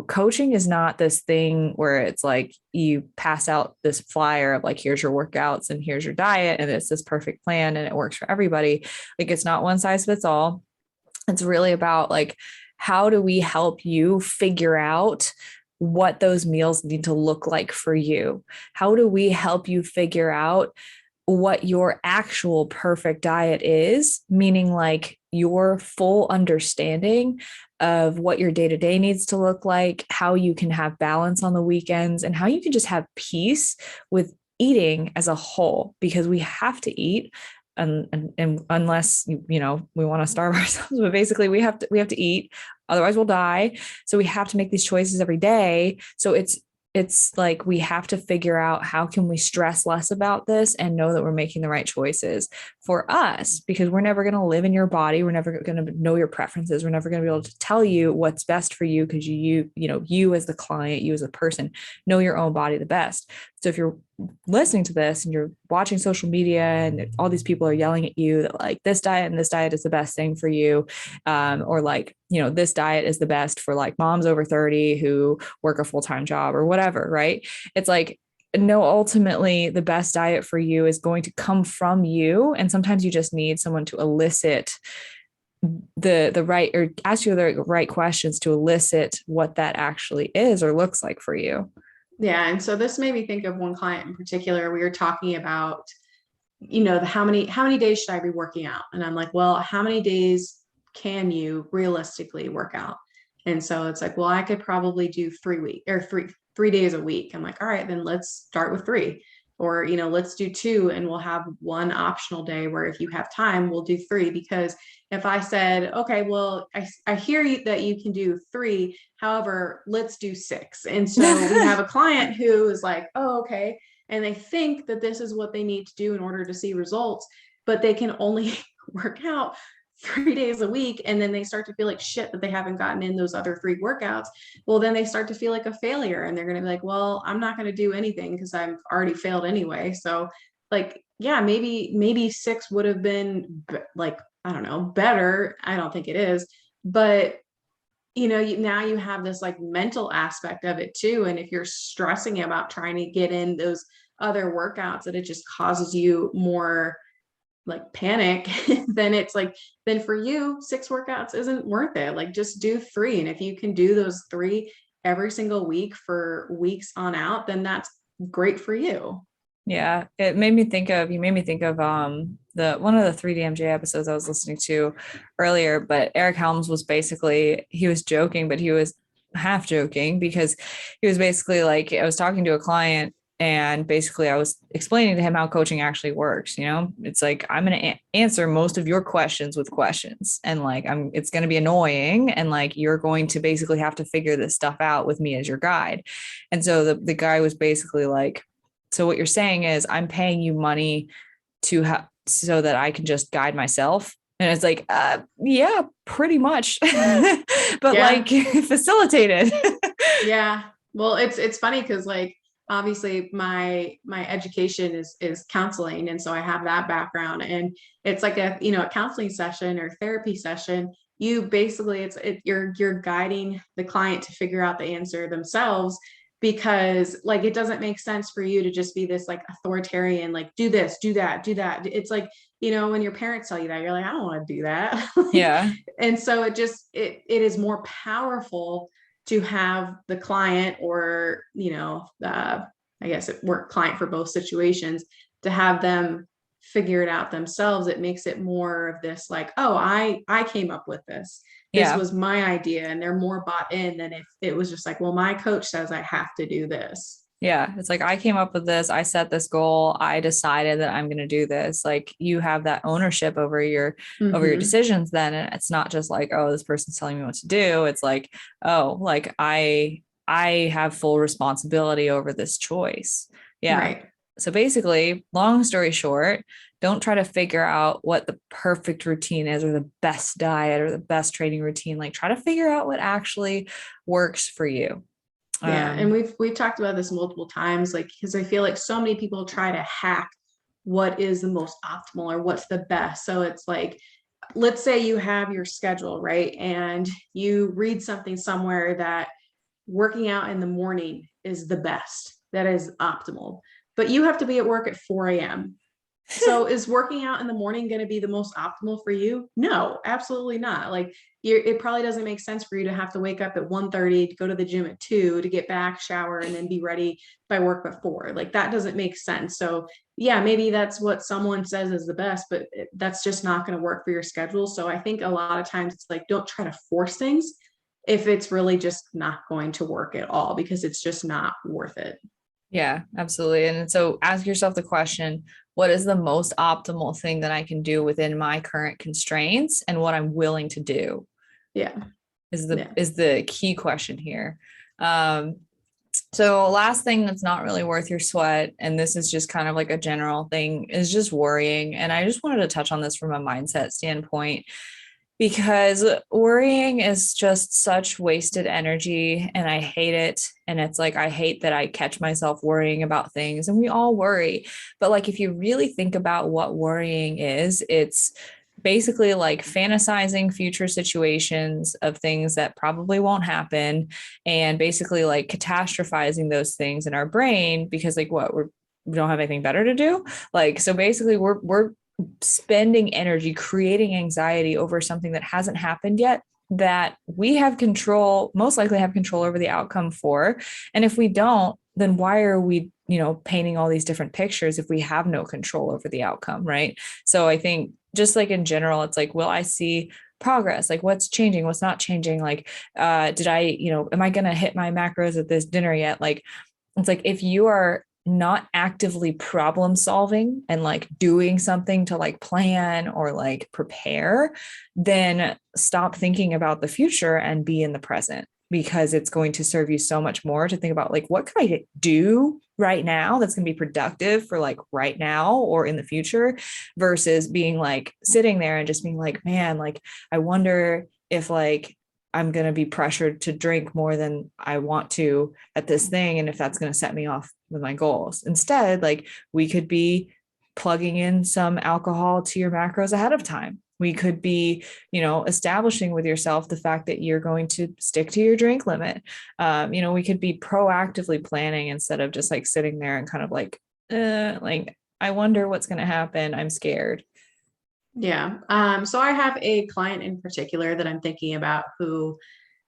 A: coaching is not this thing where it's like you pass out this flyer of like, here's your workouts and here's your diet, and it's this perfect plan and it works for everybody. Like, it's not one size fits all. It's really about like, how do we help you figure out what those meals need to look like for you? How do we help you figure out what your actual perfect diet is, meaning like your full understanding of what your day to day needs to look like, how you can have balance on the weekends, and how you can just have peace with eating as a whole, because we have to eat. And unless we want to starve ourselves, but basically we have to eat, otherwise we'll die. So we have to make these choices every day. So it's like we have to figure out how can we stress less about this and know that we're making the right choices for us, because we're never going to live in your body. We're never going to know your preferences. We're never going to be able to tell you what's best for you, because you as the client, you as a person, know your own body the best. So if you're listening to this and you're watching social media and all these people are yelling at you that like this diet and this diet is the best thing for you, or like, this diet is the best for like moms over 30 who work a full-time job or whatever, right? It's like, no, ultimately the best diet for you is going to come from you. And sometimes you just need someone to elicit the right, or ask you the right questions to elicit what that actually is or looks like for you.
B: Yeah. And so this made me think of one client in particular. We were talking about, how many days should I be working out? And I'm like, well, how many days can you realistically work out? And so it's like, well, I could probably do 3 days a week. I'm like, all right, then let's start with 3, or, let's do 2, and we'll have one optional day where if you have time, we'll do 3. Because if I said, okay, well, I hear you that you can do 3, however, let's do 6. And so we have a client who is like, oh, okay. And they think that this is what they need to do in order to see results, but they can only work out 3 days a week. And then they start to feel like shit that they haven't gotten in those other 3 workouts. Well, then they start to feel like a failure, and they're going to be like, well, I'm not going to do anything because I've already failed anyway. So like, yeah, maybe 6 would have been like, I don't know, better. I don't think it is, but now you have this like mental aspect of it too. And if you're stressing about trying to get in those other workouts, that it just causes you more like panic, then it's like, then for you, 6 workouts isn't worth it. Like, just do 3. And if you can do those 3 every single week for weeks on out, then that's great for you.
A: Yeah, you made me think of the one of the 3DMJ episodes I was listening to earlier, but Eric Helms was basically, he was joking, but he was half joking, because he was basically like, I was talking to a client and basically I was explaining to him how coaching actually works. It's like, I'm going to answer most of your questions with questions, and like, it's going to be annoying, and like, you're going to basically have to figure this stuff out with me as your guide. And so the guy was basically like, so what you're saying is I'm paying you money so that I can just guide myself. And it's like, yeah, pretty much, but
B: Yeah.
A: like facilitated.
B: Yeah. Well, it's funny because like, obviously my education is counseling. And so I have that background, and it's like a counseling session or therapy session. You basically, you're guiding the client to figure out the answer themselves, because like, it doesn't make sense for you to just be this like authoritarian, like, do this, do that, do that. It's like, when your parents tell you that, you're like, I don't want to do that.
A: Yeah.
B: And so it is more powerful to have the client, or I guess it work client for both situations, to have them figure it out themselves. It makes it more of this like, oh, I came up with this. This
A: Yeah.
B: was my idea, and they're more bought in than if it was just like, well, my coach says I have to do this.
A: Yeah. It's like, I came up with this. I set this goal. I decided that I'm going to do this. Like, you have that ownership over your
B: Mm-hmm.
A: decisions then. And it's not just like, oh, this person's telling me what to do. It's like, oh, like I have full responsibility over this choice. Yeah.
B: Right.
A: So basically, long story short, don't try to figure out what the perfect routine is, or the best diet, or the best training routine. Like, try to figure out what actually works for you.
B: Yeah. And we've talked about this multiple times, like, because I feel like so many people try to hack what is the most optimal or what's the best. So it's like, let's say you have your schedule, right? And you read something somewhere that working out in the morning is the best. That is optimal. But you have to be at work at 4 a.m. So is working out in the morning going to be the most optimal for you? No, absolutely not. Like it probably doesn't make sense for you to have to wake up at 1:30 to go to the gym at 2 to get back, shower, and then be ready by work at 4. Like that doesn't make sense. So yeah, maybe that's what someone says is the best, but that's just not going to work for your schedule. So I think a lot of times it's like, don't try to force things if it's really just not going to work at all, because it's just not worth it.
A: Yeah, absolutely. And so ask yourself the question, what is the most optimal thing that I can do within my current constraints and what I'm willing to do
B: Yeah.
A: is the key question here. So last thing that's not really worth your sweat, and this is just kind of like a general thing, is just worrying. And I just wanted to touch on this from a mindset standpoint, because worrying is just such wasted energy and I hate it. And it's like, I hate that I catch myself worrying about things, and we all worry. But like, if you really think about what worrying is, it's basically like fantasizing future situations of things that probably won't happen, and basically like catastrophizing those things in our brain, because like we don't have anything better to do. Like, so basically we're spending energy creating anxiety over something that hasn't happened yet, that we have control, most likely have control over the outcome for. And if we don't, then why are we, painting all these different pictures if we have no control over the outcome, right? So I think just like in general, it's like, will I see progress? Like what's changing, what's not changing? Like, did I, am I going to hit my macros at this dinner yet? Like, it's like, if you are not actively problem solving and like doing something to like plan or like prepare, then stop thinking about the future and be in the present, because it's going to serve you so much more to think about like, what can I do right now that's going to be productive for like right now or in the future, versus being like sitting there and just being like, man, like I wonder if like I'm going to be pressured to drink more than I want to at this thing, and if that's going to set me off with my goals. Instead, like we could be plugging in some alcohol to your macros ahead of time. We could be, establishing with yourself the fact that you're going to stick to your drink limit. We could be proactively planning instead of just like sitting there and kind of like I wonder what's going to happen. I'm scared.
B: Yeah. So I have a client in particular that I'm thinking about who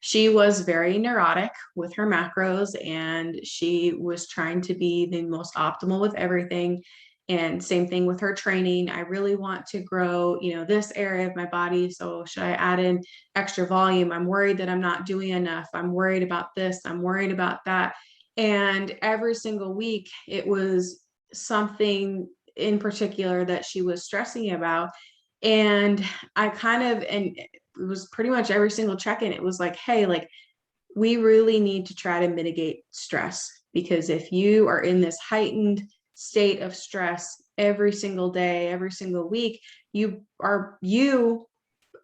B: she was very neurotic with her macros, and she was trying to be the most optimal with everything. And same thing with her training. I really want to grow, this area of my body. So should I add in extra volume? I'm worried that I'm not doing enough. I'm worried about this. I'm worried about that. And every single week it was something in particular that she was stressing about. And and it was pretty much every single check-in, it was like, hey, like we really need to try to mitigate stress, because if you are in this heightened state of stress every single day, every single week, you're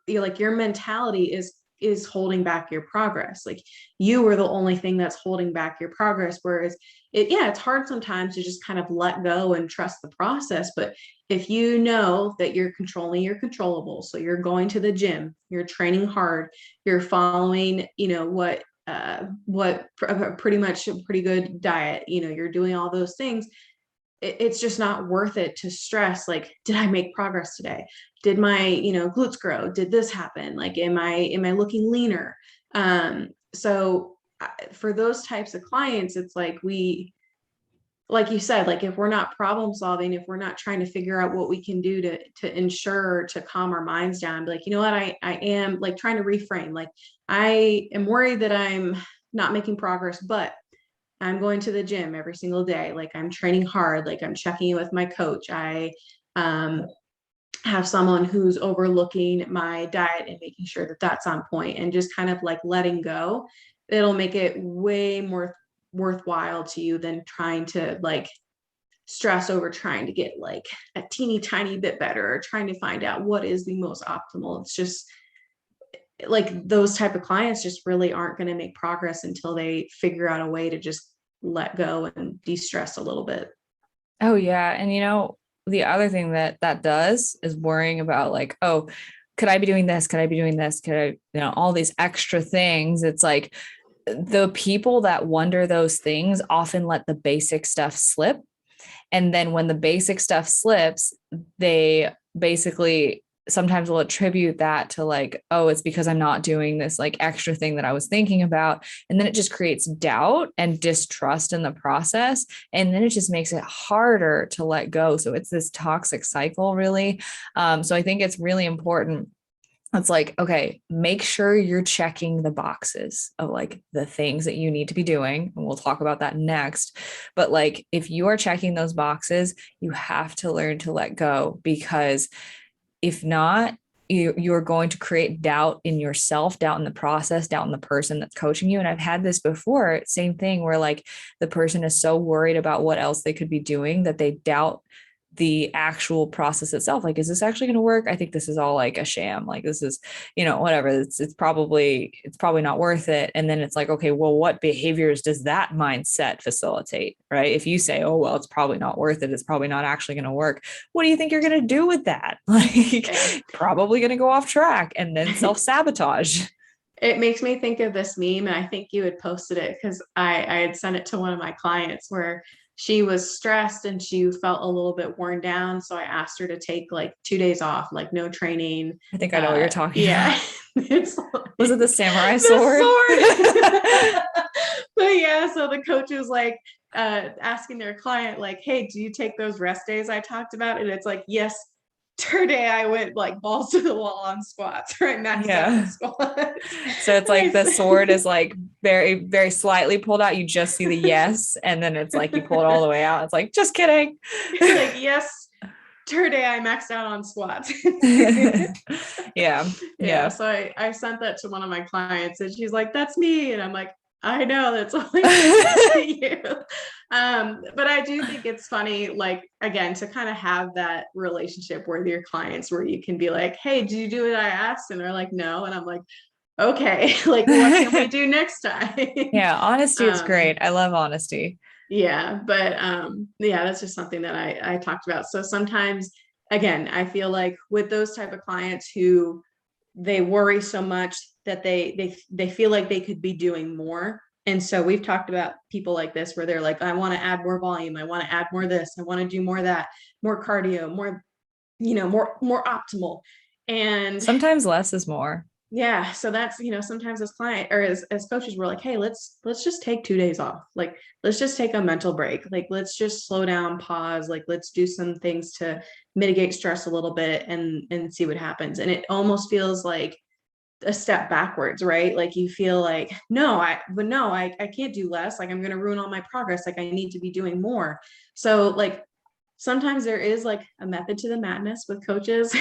B: like your mentality is holding back your progress. Like you are the only thing that's holding back your progress. Whereas it's hard sometimes to just kind of let go and trust the process. But if you know that you're controlling your controllables, so you're going to the gym, you're training hard, you're following, pretty much a pretty good diet, you're doing all those things, it's just not worth it to stress. Like, did I make progress today? Did my, glutes grow? Did this happen? Like, am I looking leaner? So for those types of clients, it's like like you said, like if we're not problem solving, if we're not trying to figure out what we can do to ensure to calm our minds down, be like, you know what, I am like trying to reframe. Like I am worried that I'm not making progress, but I'm going to the gym every single day. Like I'm training hard, like I'm checking in with my coach. I have someone who's overlooking my diet and making sure that that's on point, and just kind of like letting go. It'll make it way more worthwhile to you than trying to like stress over trying to get like a teeny tiny bit better, or trying to find out what is the most optimal. It's just like those type of clients just really aren't going to make progress until they figure out a way to just let go and de-stress a little bit.
A: Oh yeah. And the other thing that does is worrying about like, oh, could I be doing this? Could I be doing this? Could I, all these extra things. It's like, the people that wonder those things often let the basic stuff slip. And then when the basic stuff slips, they basically sometimes will attribute that to like, oh, it's because I'm not doing this like extra thing that I was thinking about. And then it just creates doubt and distrust in the process. And then it just makes it harder to let go. So it's this toxic cycle, really. So I think it's really important. It's like, okay, make sure you're checking the boxes of like the things that you need to be doing. And we'll talk about that next. But like, if you are checking those boxes, you have to learn to let go, because if not, you're going to create doubt in yourself, doubt in the process, doubt in the person that's coaching you. And I've had this before, same thing, where like the person is so worried about what else they could be doing that they doubt the actual process itself. Like, is this actually going to work? I think this is all like a sham. Like, this is, whatever. It's probably not worth it. And then it's like, okay, well, what behaviors does that mindset facilitate? Right? If you say, oh, well, it's probably not worth it, it's probably not actually going to work, what do you think you're going to do with that? Like, probably going to go off track and then self-sabotage.
B: It makes me think of this meme, and I think you had posted it because I had sent it to one of my clients where she was stressed and she felt a little bit worn down. So I asked her to take like 2 days off, like no training.
A: I think I know what you're talking
B: about.
A: It's like, was it the samurai sword?
B: But yeah, so the coach was like asking their client, like, hey, do you take those rest days I talked about? And it's like, yes. Today I went like balls to the wall on squats, right? Maxed out on squats.
A: So it's like the sword is like very, very slightly pulled out. You just see the yes. And then it's like you pull it all the way out. It's like, just kidding.
B: Like, yes, today I maxed out on squats. Yeah. So I sent that to one of my clients and she's like, that's me. And I'm like, I know that's only you. But I do think it's funny, like, again, to kind of have that relationship with your clients where you can be like, hey, did you do what I asked? And they're like, no. And I'm like, okay, like, what can we do next time?
A: Yeah. Honesty is great. I love honesty.
B: Yeah. But yeah, that's just something that I talked about. So sometimes, again, I feel like with those type of clients who they worry so much that they feel like they could be doing more. And so we've talked about people like this where they're like, I want to add more volume. I want to add more this. I want to do more of that, more cardio, more, more optimal. And
A: sometimes less is more.
B: Yeah. So that's, sometimes as client or as coaches, we're like, hey, let's just take 2 days off. Like, let's just take a mental break. Like, let's just slow down, pause. Like, let's do some things to mitigate stress a little bit and see what happens. And it almost feels like a step backwards, right? Like you feel like, I can't do less. Like, I'm going to ruin all my progress. Like, I need to be doing more. So like, sometimes there is like a method to the madness with coaches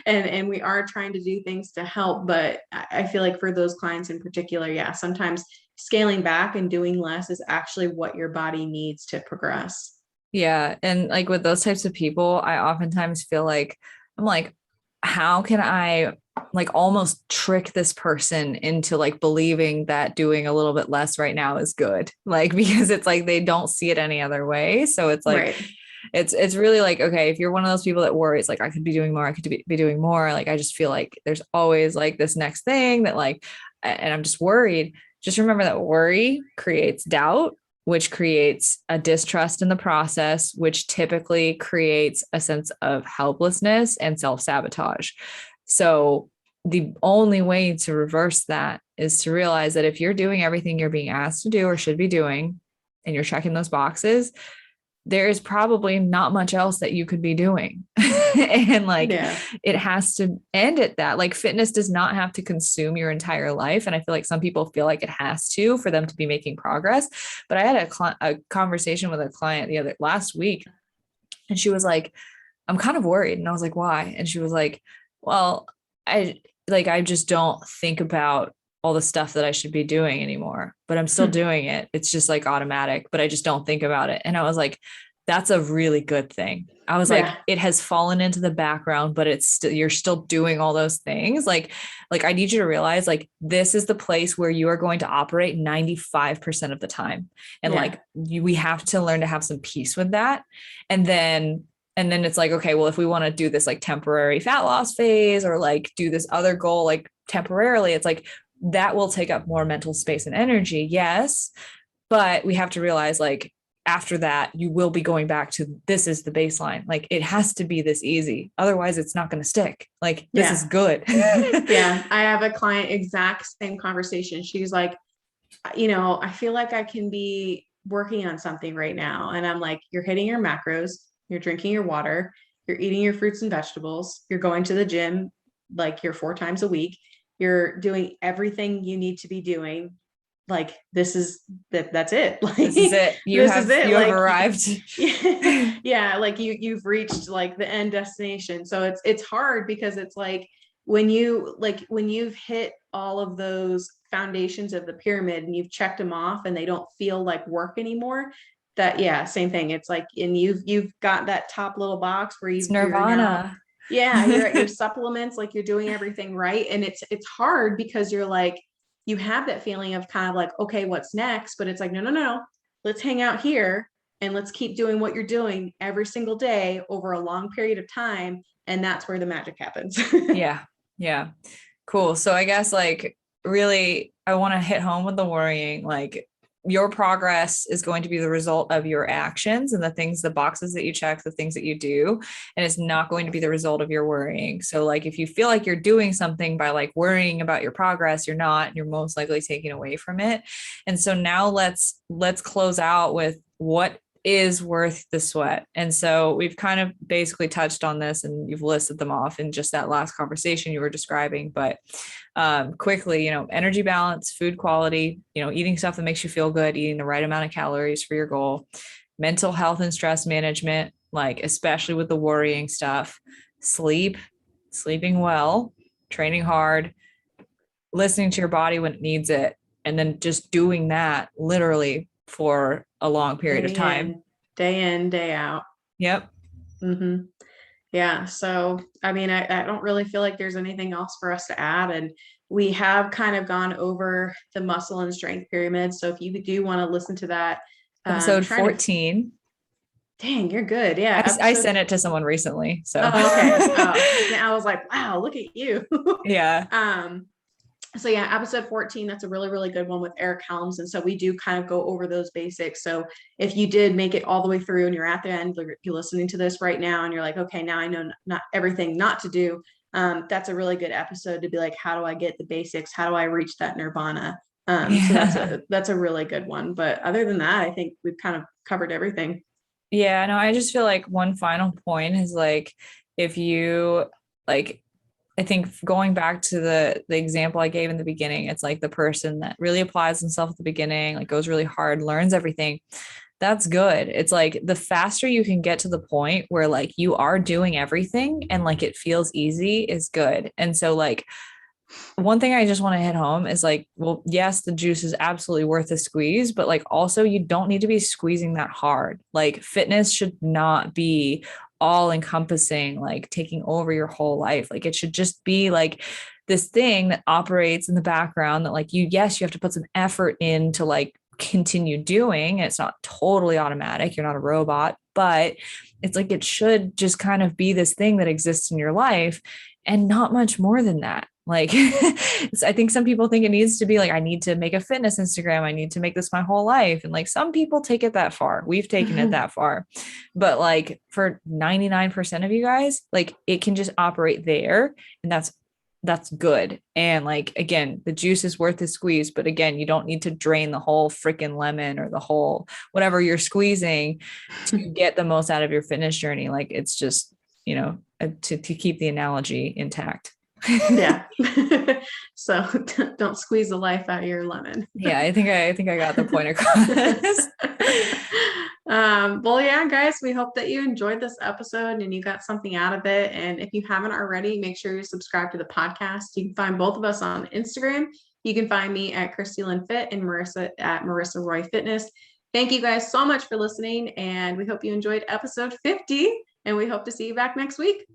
B: and we are trying to do things to help. But I feel like for those clients in particular, yeah, sometimes scaling back and doing less is actually what your body needs to progress.
A: Yeah. And like with those types of people, I oftentimes feel like, I'm like, how can I like almost trick this person into like believing that doing a little bit less right now is good? Like, because it's like, they don't see it any other way. So it's like, right. It's really like, okay, if you're one of those people that worries, like I could be doing more, I could be doing more. Like, I just feel like there's always like this next thing that like, and I'm just worried. Just remember that worry creates doubt, which creates a distrust in the process, which typically creates a sense of helplessness and self-sabotage. So the only way to reverse that is to realize that if you're doing everything you're being asked to do or should be doing, and you're checking those boxes, there is probably not much else that you could be doing. And like, It has to end at that. Like, fitness does not have to consume your entire life. And I feel like some people feel like it has to for them to be making progress. But I had a conversation with a client last week, and she was like, I'm kind of worried. And I was like, why? And she was like, well, I just don't think about all the stuff that I should be doing anymore, but I'm still doing it. It's just like automatic, but I just don't think about it. And I was like, that's a really good thing. I was like, it has fallen into the background, but it's still, you're still doing all those things. Like I need you to realize like, this is the place where you are going to operate 95% of the time. And we have to learn to have some peace with that. And then it's like, okay, well, if we want to do this like temporary fat loss phase or like do this other goal, like temporarily, it's like, that will take up more mental space and energy. Yes. But we have to realize like after that, you will be going back to this is the baseline. Like it has to be this easy. Otherwise it's not going to stick. Like this is good.
B: Yeah. I have a client, exact same conversation. She's like, I feel like I can be working on something right now. And I'm like, you're hitting your macros, you're drinking your water, you're eating your fruits and vegetables, you're going to the gym like you're 4 times a week, you're doing everything you need to be doing. Like this is that's it. Like
A: this is it. You have arrived.
B: Yeah, like you've reached like the end destination. So it's hard because it's like when you've hit all of those foundations of the pyramid and you've checked them off and they don't feel like work anymore, same thing. It's like, and you've got that top little box where
A: it's nirvana.
B: You're at your supplements, like you're doing everything right. And it's hard because you're like, you have that feeling of kind of like, okay, what's next? But it's like, no, let's hang out here and let's keep doing what you're doing every single day over a long period of time. And that's where the magic happens.
A: Yeah. Cool. So I guess like really, I want to hit home with the worrying, like your progress is going to be the result of your actions and the boxes that you check, the things that you do, and it's not going to be the result of your worrying. So like, if you feel like you're doing something by like worrying about your progress, you're not, you're most likely taking away from it. And so now let's close out with what is worth the sweat. And so we've kind of basically touched on this and you've listed them off in just that last conversation you were describing, but quickly, energy balance, food quality, eating stuff that makes you feel good, eating the right amount of calories for your goal, mental health and stress management, like especially with the worrying stuff, sleeping well, training hard, listening to your body when it needs it, and then just doing that literally for a long period of time.
B: Day in, day out.
A: Yep.
B: Mm-hmm. Yeah. So, I mean, I don't really feel like there's anything else for us to add. And we have kind of gone over the muscle and strength pyramid. So if you do want to listen to that,
A: episode 14.
B: Dang, you're good. Yeah.
A: I sent it to someone recently. So,
B: okay. I was like, wow, look at you.
A: Yeah.
B: So yeah, episode 14, that's a really, really good one with Eric Helms. And so we do kind of go over those basics. So if you did make it all the way through and you're at the end, you're listening to this right now and you're like, okay, now I know not everything not to do. That's a really good episode to be like, how do I get the basics? How do I reach that nirvana? So that's a really good one. But other than that, I think we've kind of covered everything.
A: Yeah, no, I just feel like one final point is like, if you like, I think going back to the example I gave in the beginning, it's like the person that really applies themselves at the beginning, like goes really hard, learns everything. That's good. It's like the faster you can get to the point where like you are doing everything and like it feels easy is good. And so like one thing I just want to hit home is like, well, yes, the juice is absolutely worth the squeeze, but like also you don't need to be squeezing that hard. Like fitness should not be all encompassing, like taking over your whole life. Like it should just be like this thing that operates in the background that like you have to put some effort in to like continue doing. It's not totally automatic. You're not a robot, but it's like, it should just kind of be this thing that exists in your life and not much more than that. Like, I think some people think it needs to be like, I need to make a fitness Instagram. I need to make this my whole life. And like, some people take it that far. We've taken it that far, but like for 99% of you guys, like it can just operate there. And that's good. And like, again, the juice is worth the squeeze, but again, you don't need to drain the whole freaking lemon or the whole, whatever you're squeezing to get the most out of your fitness journey. Like it's just, to keep the analogy intact.
B: Yeah. So don't squeeze the life out of your lemon.
A: Yeah, I think I got the point across.
B: Well, yeah, guys, we hope that you enjoyed this episode and you got something out of it. And if you haven't already, make sure you subscribe to the podcast. You can find both of us on Instagram. You can find me at Christina Fit and Marissa at Marissa Roy Fitness. Thank you guys so much for listening. And we hope you enjoyed episode 50 and we hope to see you back next week.